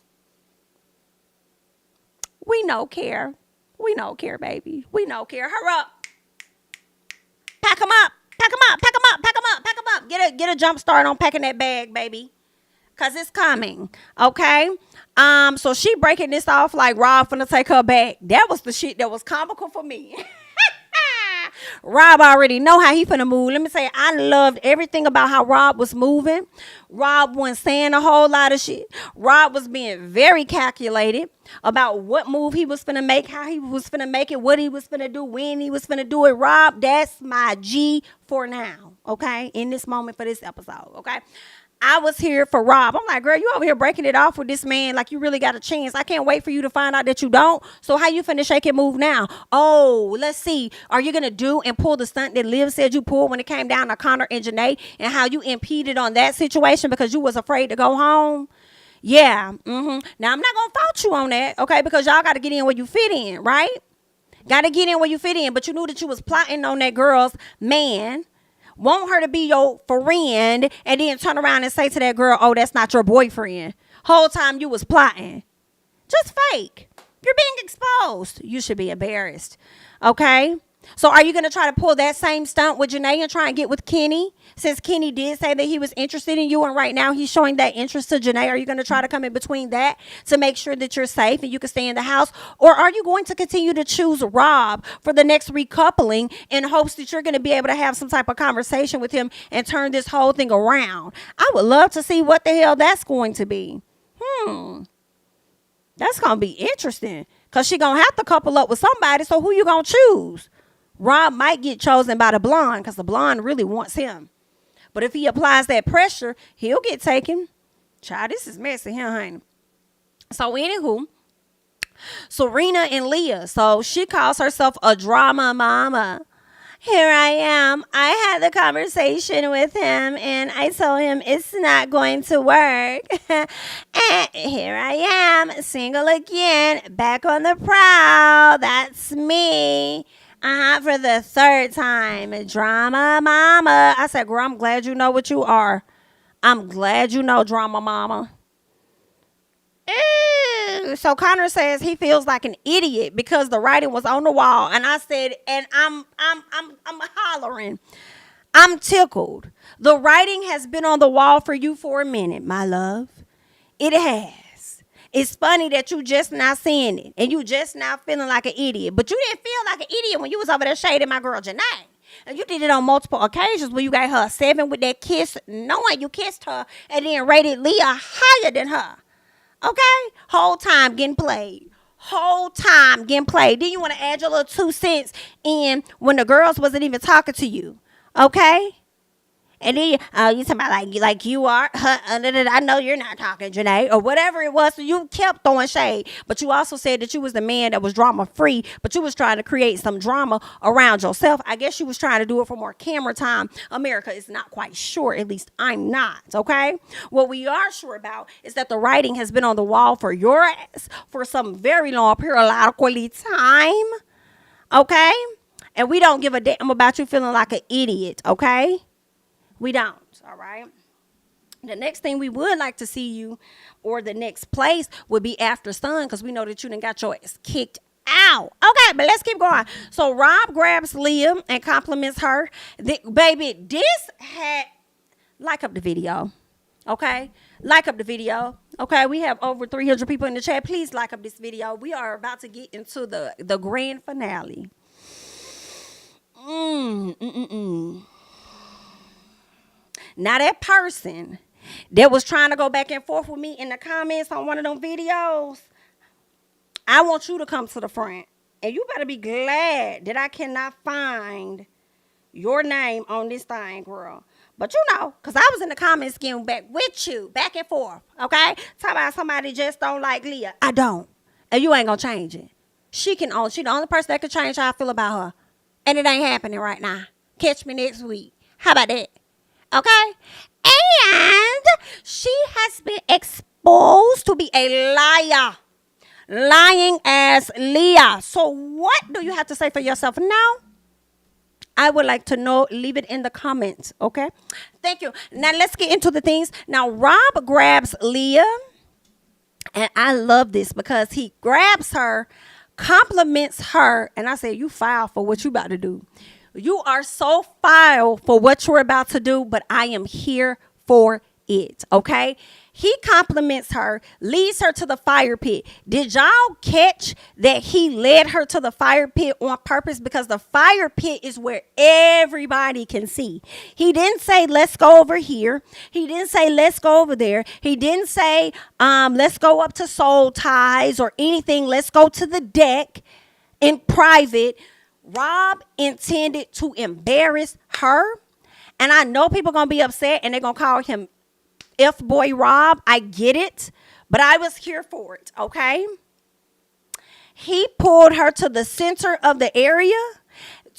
We no care. We no care, baby. We no care. Hurry up. Pack them up. Pack them up. Pack them up. Pack them up. Pack them up. Get a jump start on packing that bag, baby. Because it's coming. Okay? So she breaking this off like Rob finna take her back. That was the shit that was comical for me. Rob already know how he finna move. Let me say, I loved everything about how Rob was moving. Rob wasn't saying a whole lot of shit. Rob was being very calculated about what move he was finna make, how he was finna make it, what he was finna do, when he was finna do it. Rob, that's my G for now, okay? In this moment for this episode, okay? I was here for Rob. I'm like, girl, you over here breaking it off with this man like you really got a chance. I can't wait for you to find out that you don't. So how you finna shake and move now? Oh, let's see. Are you going to do and pull the stunt that Liv said you pulled when it came down to Connor and Janae and how you impeded on that situation because you was afraid to go home? Yeah. Now, I'm not going to fault you on that, okay, because y'all got to get in where you fit in, right? Got to get in where you fit in. But you knew that you was plotting on that girl's man. Want her to be your friend and then turn around and say to that girl, oh, that's not your boyfriend. Whole time you was plotting. Just fake. You're being exposed. You should be embarrassed. Okay? So are you going to try to pull that same stunt with Janae and try and get with Kenny? Since Kenny did say that he was interested in you and right now he's showing that interest to Janae, are you going to try to come in between that to make sure that you're safe and you can stay in the house? Or are you going to continue to choose Rob for the next recoupling in hopes that you're going to be able to have some type of conversation with him and turn this whole thing around? I would love to see what the hell that's going to be. That's going to be interesting because she going to have to couple up with somebody. So who you going to choose? Rob might get chosen by the blonde because the blonde really wants him. But if he applies that pressure, he'll get taken. Child, this is messy here, honey. So anywho, Serena and Leah. So she calls herself a drama mama. Here I am. I had the conversation with him and I told him it's not going to work. And here I am, single again, back on the prowl. That's me. For the third time. Drama mama. I said, girl, I'm glad you know what you are. I'm glad you know, drama mama. So Connor says he feels like an idiot because the writing was on the wall. And I said, and I'm hollering. I'm tickled. The writing has been on the wall for you for a minute, my love. It has. It's funny that you just not seeing it and you just now feeling like an idiot. But you didn't feel like an idiot when you was over there shading my girl Janae. And you did it on multiple occasions where you got her a 7 with that kiss, knowing you kissed her and then rated Leah higher than her. Okay? Whole time getting played. Then you want to add your little 2 cents in when the girls wasn't even talking to you. Okay? And then you talking about like you are. I know you're not talking, Janae, or whatever it was. So you kept throwing shade, but you also said that you was the man that was drama free, but you was trying to create some drama around yourself. I guess you was trying to do it for more camera time. America is not quite sure. At least I'm not. Okay. What we are sure about is that the writing has been on the wall for your ass for some very long periodically time. Okay. And we don't give a damn about you feeling like an idiot. Okay. We don't, all right? The next thing we would like to see you, or the next place, would be after sun, because we know that you done got your ass kicked out. Okay, but let's keep going. So Rob grabs Leah and compliments her. Baby, this had... Like up the video, okay? Like up the video, okay? We have over 300 people in the chat. Please like up this video. We are about to get into the grand finale. Now that person that was trying to go back and forth with me in the comments on one of them videos, I want you to come to the front. And you better be glad that I cannot find your name on this thing, girl. But you know, because I was in the comments getting back with you, back and forth, okay? Talk about somebody just don't like Leah. I don't. And you ain't going to change it. She the only person that can change how I feel about her. And it ain't happening right now. Catch me next week. How about that? Okay? And she has been exposed to be a liar. Lying as Leah. So what do you have to say for yourself now? I would like to know. Leave it in the comments, okay? Thank you. Now let's get into the things. Now Rob grabs Leah. And I love this because he grabs her, compliments her. And I say, you foul for what you about to do. You are so foul for what you're about to do, but I am here for it, okay? He compliments her, leads her to the fire pit. Did y'all catch that he led her to the fire pit on purpose? Because the fire pit is where everybody can see. He didn't say, let's go over here. He didn't say, let's go over there. He didn't say, let's go up to Soul Ties or anything. Let's go to the deck in private. Rob intended to embarrass her. And I know people going to be upset and they're going to call him F-boy Rob. I get it. But I was here for it, okay? He pulled her to the center of the area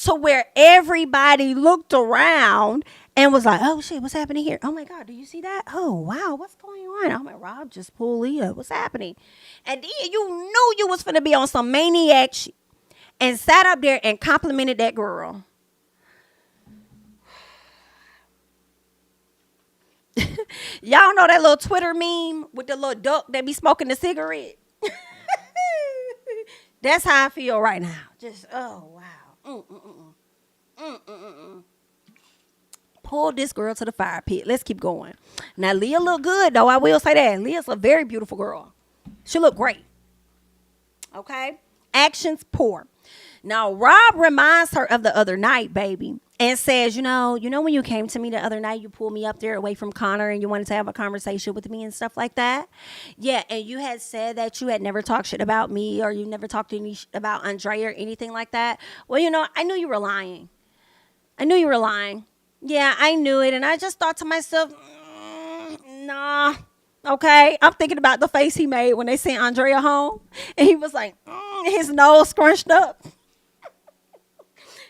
to where everybody looked around and was like, oh, shit, what's happening here? Oh, my God, do you see that? Oh, wow, what's going on? Oh, my, Rob just pulled Leah. What's happening? And then you knew you was finna be on some maniac shit. And sat up there and complimented that girl. Y'all know that little Twitter meme with the little duck that be smoking the cigarette? That's how I feel right now. Just, oh, wow. Pull this girl to the fire pit. Let's keep going. Now, Leah look good, though. I will say that. Leah's a very beautiful girl. She look great. Okay? Actions poor. Now, Rob reminds her of the other night, baby, and says, you know when you came to me the other night, you pulled me up there away from Connor and you wanted to have a conversation with me and stuff like that? Yeah, and you had said that you had never talked shit about me or you never talked to me about Andrea or anything like that. Well, I knew you were lying. Yeah, I knew it, and I just thought to myself, nah. Okay, I'm thinking about the face he made when they sent Andrea home, and he was like, his nose scrunched up.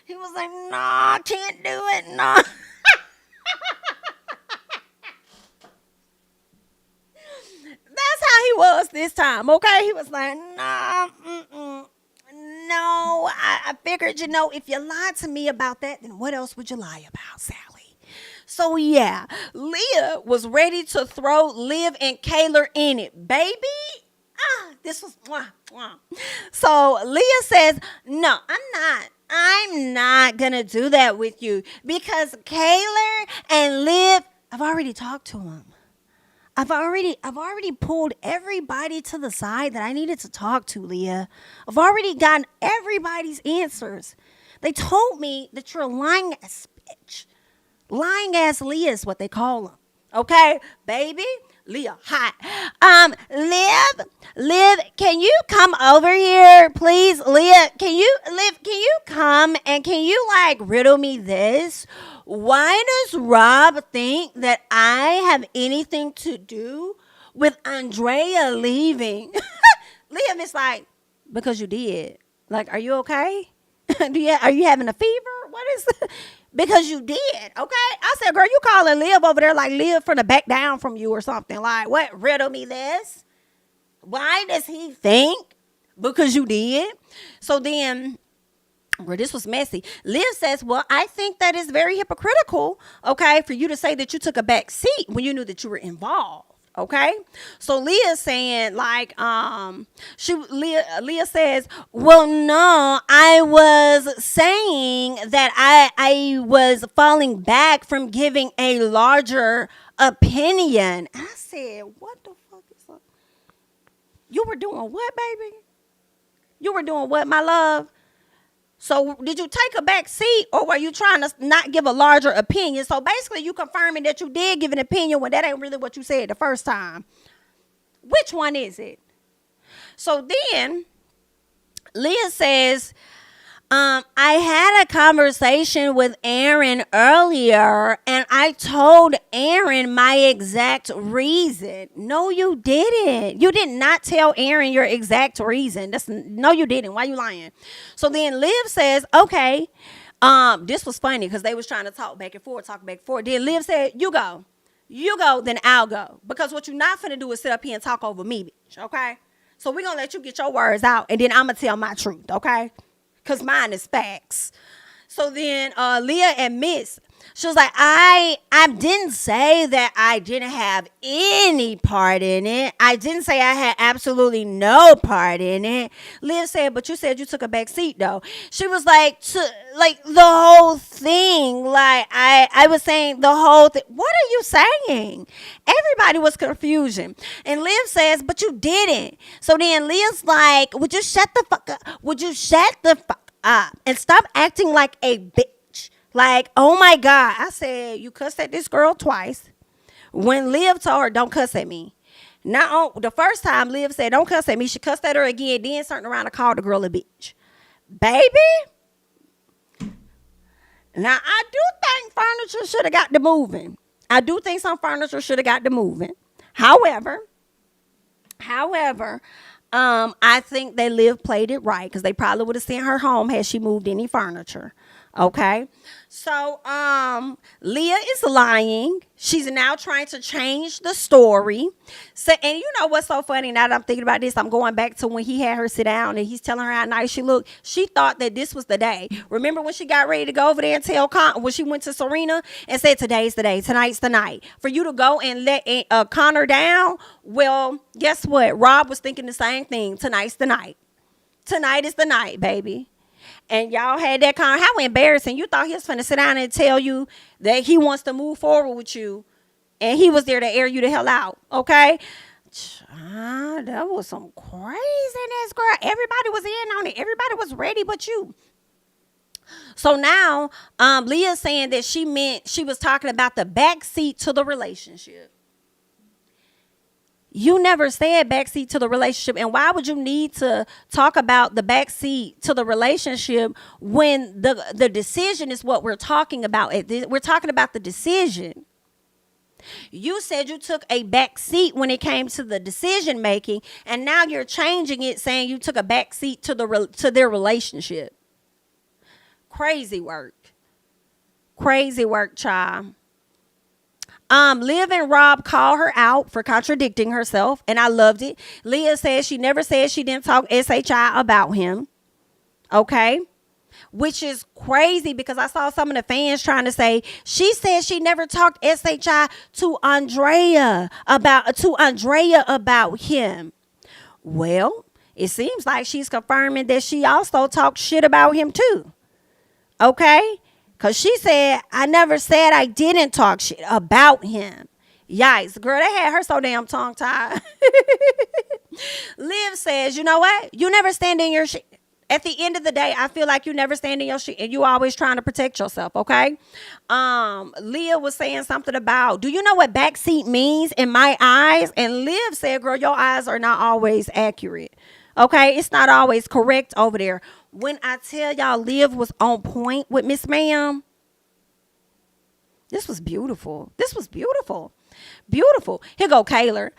He was like, nah, can't do it, nah. That's how he was this time, okay? He was like, nah, no, I figured, if you lied to me about that, then what else would you lie about, Sally? So, yeah, Leah was ready to throw Liv and Kayla in it. Baby, this was, So, Leah says, no, I'm not going to do that with you because Kayla and Liv, I've already talked to them. I've already pulled everybody to the side that I needed to talk to, Leah. I've already gotten everybody's answers. They told me that you're a lying ass bitch. Lying ass Leah is what they call them. Okay, baby, Leah, hot. Liv, can you come over here, please? Leah, can you come and can you like riddle me this? Why does Rob think that I have anything to do with Andrea leaving? Liv is like, because you did. Like, are you okay? Are you having a fever? What is it? Because you did, okay? I said, girl, you calling Liv over there like Liv from the back down from you or something. Like, what? Riddle me this. Why does he think? Because you did. So then, well, this was messy. Liv says, well, I think that is very hypocritical, okay, for you to say that you took a back seat when you knew that you were involved. Okay, so Leah's saying like Leah says, well, no, I was saying that I was falling back from giving a larger opinion. And I said, what the fuck is up? You were doing what, baby? You were doing what, my love? So did you take a back seat or were you trying to not give a larger opinion? So basically you confirming that you did give an opinion when that ain't really what you said the first time. Which one is it? So then Leah says, I had a conversation with Aaron earlier and I told Aaron my exact reason. No, you didn't. You did not tell Aaron your exact reason. No, you didn't. Why you lying? So then Liv says, okay, this was funny because they was trying to talk back and forth. Then Liv said, you go, then I'll go. Because what you're not finna do is sit up here and talk over me, bitch, okay? So we're going to let you get your words out and then I'm going to tell my truth, okay? Because mine is facts. So then Leah admits, she was like, I didn't say that I didn't have any part in it. I didn't say I had absolutely no part in it. Liv said, but you said you took a back seat, though. She was like, the whole thing. Like, I was saying the whole thing. What are you saying? Everybody was confusion. And Liv says, but you didn't. So then Leah's like, would you shut the fuck up? Would you shut the fuck up? And stop acting like a bitch. Like, oh my God. I said, you cussed at this girl twice. When Liv told her, don't cuss at me. Now, the first time Liv said, don't cuss at me, she cussed at her again, then turned around and called the girl a bitch. Baby. Now, I do think furniture should have got to moving. I do think some furniture should have got to moving. However, I think that Liv played it right because they probably would have sent her home had she moved any furniture. Okay. So, Leah is lying. She's now trying to change the story. So, and you know what's so funny now that I'm thinking about this? I'm going back to when he had her sit down and he's telling her how nice she looked. She thought that this was the day. Remember when she got ready to go over there and tell when she went to Serena and said, today's the day, tonight's the night. For you to go and let Connor down? Well, guess what? Rob was thinking the same thing. Tonight's the night. Tonight is the night, baby. And y'all had that kind of, how embarrassing. You thought he was finna sit down and tell you that he wants to move forward with you. And he was there to air you the hell out. Okay? That was some craziness, girl. Everybody was in on it. Everybody was ready but you. So now, Leah's saying that she was talking about the backseat to the relationship. You never said backseat to the relationship. And why would you need to talk about the backseat to the relationship when the decision is what we're talking about? We're talking about the decision. You said you took a back seat when it came to the decision making, and now you're changing it, saying you took a back seat to their relationship. Crazy work, child. Liv and Rob call her out for contradicting herself, and I loved it. Leah says she never said she didn't talk SHI about him. Okay? Which is crazy because I saw some of the fans trying to say she said she never talked SHI to Andrea about him. Well, it seems like she's confirming that she also talked shit about him too. Okay? Because she said, I never said I didn't talk shit about him. Yikes, girl, they had her so damn tongue-tied. Liv says, you know what? You never stand in your shit. At the end of the day, I feel like you never stand in your shit and you always trying to protect yourself, okay? Leah was saying something about, do you know what backseat means in my eyes? And Liv said, girl, your eyes are not always accurate. Okay, it's not always correct over there. When I tell y'all Liv was on point with Miss Ma'am, this was beautiful. This was beautiful. Beautiful. Here go Kayla.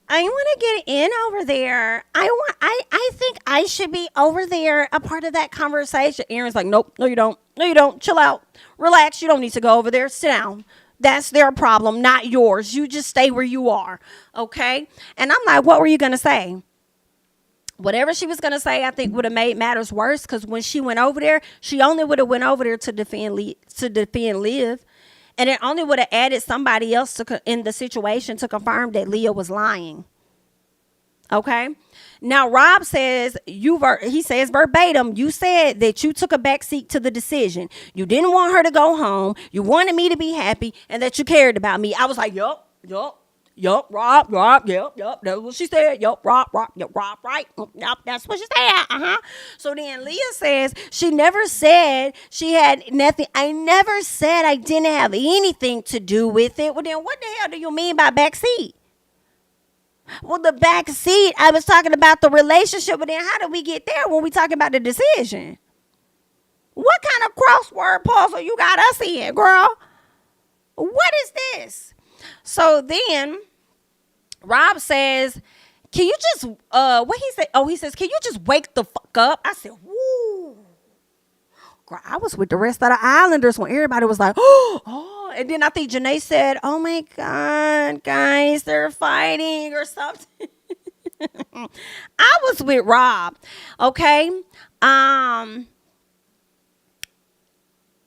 I want to get in over there. I think I should be over there, a part of that conversation. Aaron's like, nope, no you don't. No you don't. Chill out. Relax. You don't need to go over there. Sit down. That's their problem, not yours. You just stay where you are. Okay? And I'm like, what were you going to say? Whatever she was going to say, I think would have made matters worse, because when she went over there, she only would have went over there to defend Liv. And it only would have added somebody else in the situation to confirm that Leah was lying. Okay? Now, Rob says, he says verbatim, you said that you took a backseat to the decision. You didn't want her to go home. You wanted me to be happy and that you cared about me. I was like, yup, Rob, yep, that's what she said. Yup, Rob, right? Yup, that's what she said. So then Leah says she never said she had nothing. I never said I didn't have anything to do with it. Well, then what the hell do you mean by backseat? Well, the backseat, I was talking about the relationship, but then how did we get there when we talking about the decision? What kind of crossword puzzle you got us in, girl? What is this? So then Rob says, can you just, what he said? Oh, he says, can you just wake the fuck up? I said, woo. Girl, I was with the rest of the Islanders when everybody was like, oh. And then I think Janae said, oh my God, guys, they're fighting or something. I was with Rob. Okay.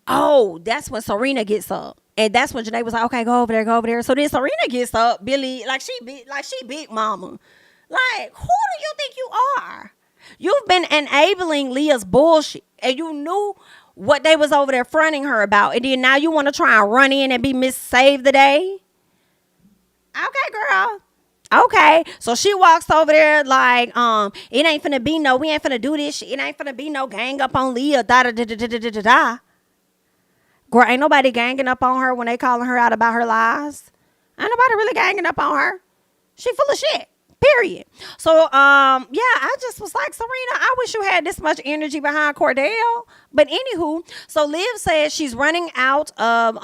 Oh, that's when Serena gets up. And that's when Janae was like, okay, go over there. So then Serena gets up, Billy, like she big mama. Like, who do you think you are? You've been enabling Leah's bullshit. And you knew what they was over there fronting her about. And then now you want to try and run in and be Miss Save the Day? Okay, girl. Okay. So she walks over there like, it ain't finna be no, we ain't finna do this shit. It ain't finna be no gang up on Leah. Da. Girl, ain't nobody ganging up on her when they calling her out about her lies. Ain't nobody really ganging up on her. She full of shit. Period. So, yeah, I just was like, Serena, I wish you had this much energy behind Cordell. But anywho, so Liv says she's running out of,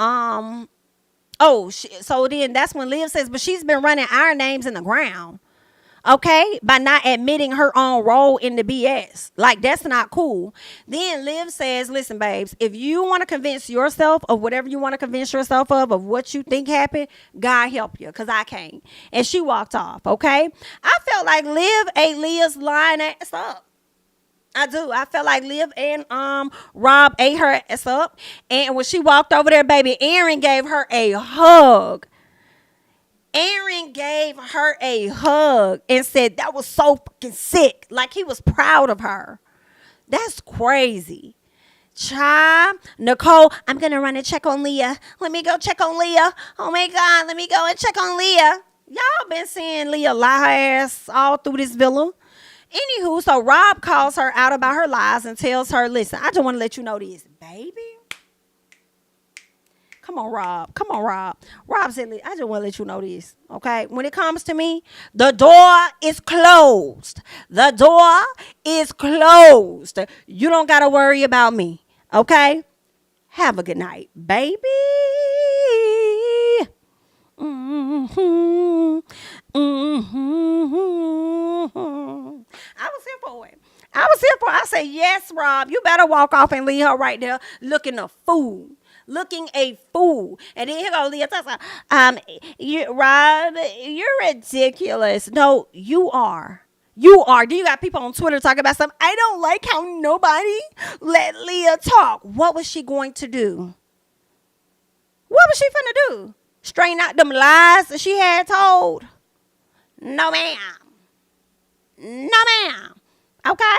so then that's when Liv says, but she's been running our names in the ground. Okay, by not admitting her own role in the BS. Like, that's not cool. Then Liv says, listen, babes, if you want to convince yourself of whatever you want to convince yourself of what you think happened, God help you, because I can't. And she walked off, okay? I felt like Liv ate Leah's lying ass up. I do. I felt like Liv and Rob ate her ass up. And when she walked over there, baby, Aaron gave her a hug. Aaron gave her a hug and said that was so fucking sick. Like he was proud of her. That's crazy. Child, Nicole, I'm going to run and check on Leah. Let me go check on Leah. Oh my God, let me go and check on Leah. Y'all been seeing Leah lie her ass all through this villa. Anywho, so Rob calls her out about her lies and tells her, listen, I just want to let you know this, baby. Come on, Rob. Rob said, I just want to let you know this, okay? When it comes to me, the door is closed. The door is closed. You don't got to worry about me, okay? Have a good night, baby. I was here for it. I said, yes, Rob, you better walk off and leave her right there looking a fool. And then here go Leah Talks. Rob, you're ridiculous. No, you are. Do you got people on Twitter talking about something? I don't like how nobody let Leah talk. What was she going to do? What was she finna do? Straighten out them lies that she had told? No, ma'am. Okay?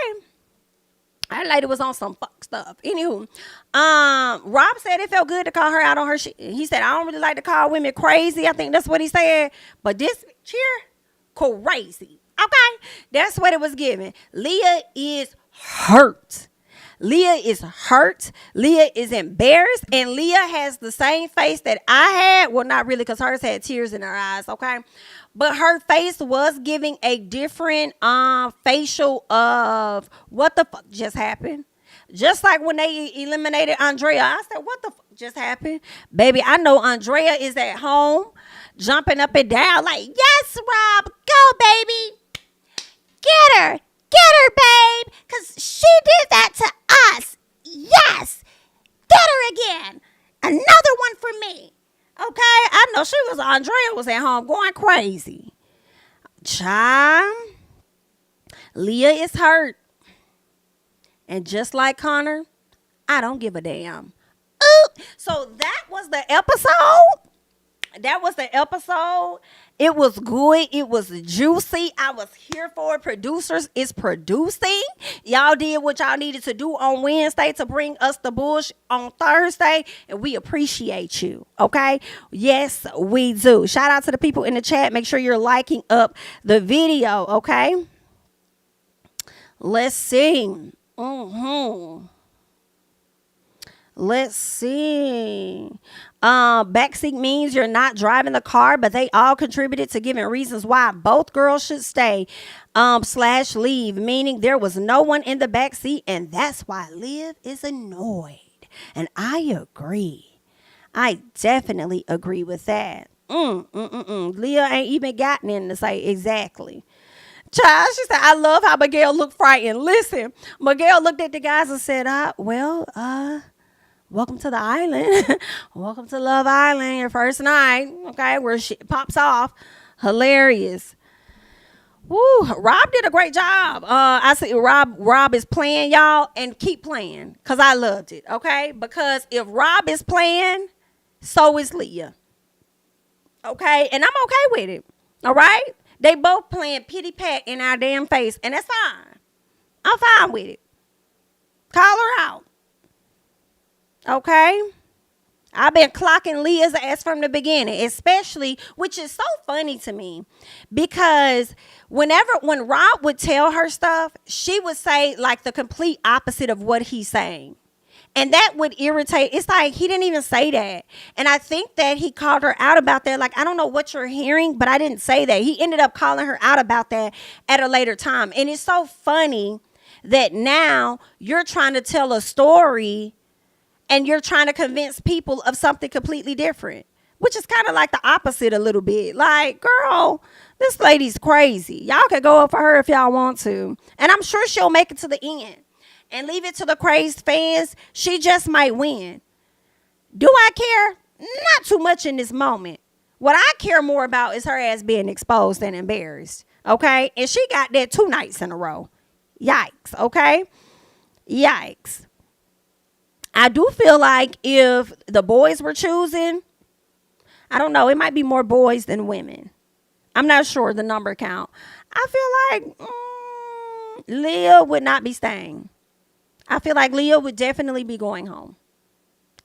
That lady was on some fuck stuff. Anywho, Rob said it felt good to call her out on her shit. He said, I don't really like to call women crazy. I think that's what he said. But this cheer, crazy. Okay? That's what it was given. Leah is hurt. Leah is hurt. Leah is embarrassed. And Leah has the same face that I had. Well, not really, because hers had tears in her eyes, okay? But her face was giving a different facial of what the fuck just happened. Just like when they eliminated Andrea. I said, what the fuck just happened? Baby, I know Andrea is at home jumping up and down like, yes, Rob, go, baby. Get her. Get her, babe. Because she did that to us. Yes. Get her again. Another one for me. Okay? I know Andrea was at home going crazy. Child. Leah is hurt. And just like Connor, I don't give a damn. Ooh. So that was the episode. It was good. It was juicy. I was here for it. Producers is producing. Y'all did what y'all needed to do on Wednesday to bring us the bullshit on Thursday. And we appreciate you. Okay? Yes, we do. Shout out to the people in the chat. Make sure you're liking up the video. Okay? Let's see. Let's see. Backseat means you're not driving the car, but they all contributed to giving reasons why both girls should stay / leave, meaning there was no one in the backseat, and that's why Liv is annoyed. And I agree. I definitely agree with that. Leah ain't even gotten in to say exactly. Child, she said, I love how Miguel looked frightened. Listen, Miguel looked at the guys and said, welcome to the island. Welcome to Love Island, your first night. Okay, where shit pops off. Hilarious. Woo, Rob did a great job. I said Rob is playing, y'all, and keep playing. Because I loved it, okay? Because if Rob is playing, so is Leah. Okay? And I'm okay with it. All right? They both playing pity pat in our damn face, and that's fine. I'm fine with it. Call her out. Okay? I've been clocking Leah's ass from the beginning, especially, which is so funny to me, because when Rob would tell her stuff, she would say like the complete opposite of what he's saying. And that would irritate. It's like he didn't even say that. And I think that he called her out about that. Like, I don't know what you're hearing, but I didn't say that. He ended up calling her out about that at a later time. And it's so funny that now you're trying to tell a story and you're trying to convince people of something completely different, which is kind of like the opposite a little bit. Like, girl, this lady's crazy. Y'all can go up for her if y'all want to. And I'm sure she'll make it to the end. And leave it to the crazed fans. She just might win. Do I care? Not too much in this moment. What I care more about is her ass being exposed and embarrassed. Okay? And she got that 2 nights in a row. Yikes. Okay? Yikes. I do feel like if the boys were choosing, I don't know, it might be more boys than women. I'm not sure the number count. I feel like Leah would not be staying. I feel like Leah would definitely be going home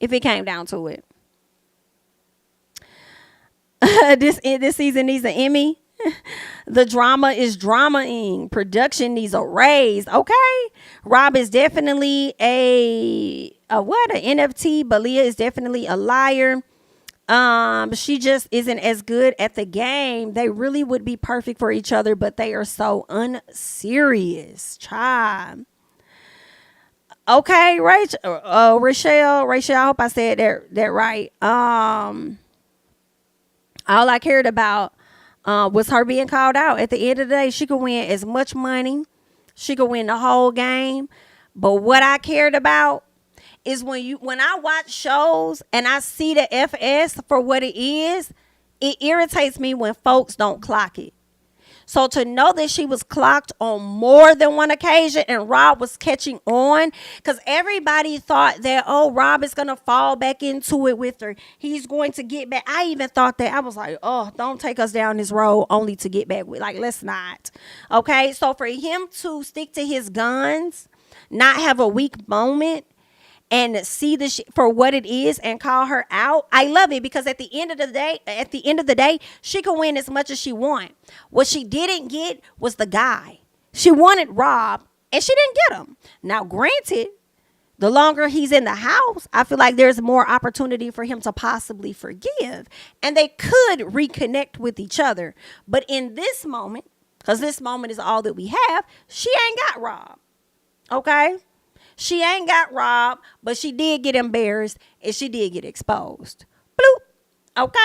if it came down to it. This season needs an Emmy. The drama is dramaing. Production needs a raise. Okay. Rob is definitely an NFT, but Leah is definitely a liar. She just isn't as good at the game. They really would be perfect for each other, but they are so unserious. Child. Okay, Rachel, I hope I said that right. All I cared about was her being called out. At the end of the day, she could win as much money. She could win the whole game. But what I cared about is when I watch shows and I see the FS for what it is, it irritates me when folks don't clock it. So to know that she was clocked on more than one occasion and Rob was catching on, because everybody thought that, oh, Rob is going to fall back into it with her. He's going to get back. I even thought that. I was like, oh, don't take us down this road only to get back with. Like, let's not. Okay. So for him to stick to his guns, not have a weak moment, and see the shit for what it is and call her out. I love it because at the end of the day, she can win as much as she want. What she didn't get was the guy. She wanted Rob, And she didn't get him. Now, granted, the longer he's in the house, I feel like there's more opportunity for him to possibly forgive. And they could reconnect with each other. But in this moment, because this moment is all that we have, she ain't got robbed. Okay? She ain't got robbed, but she did get embarrassed and she did get exposed. Bloop. Okay.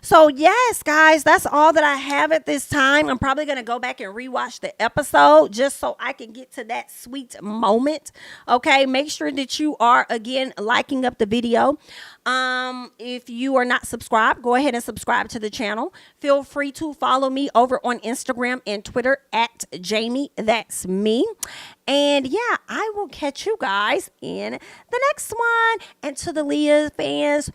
So yes, guys, that's all that I have at this time. I'm probably going to go back and rewatch the episode just so I can get to that sweet moment. Okay. Make sure that you are, again, liking up the video. If you are not subscribed, go ahead and subscribe to the channel. Feel free to follow me over on Instagram and Twitter at JamiThatsMe. And yeah, I will catch you guys in the next one. And to the Leah fans,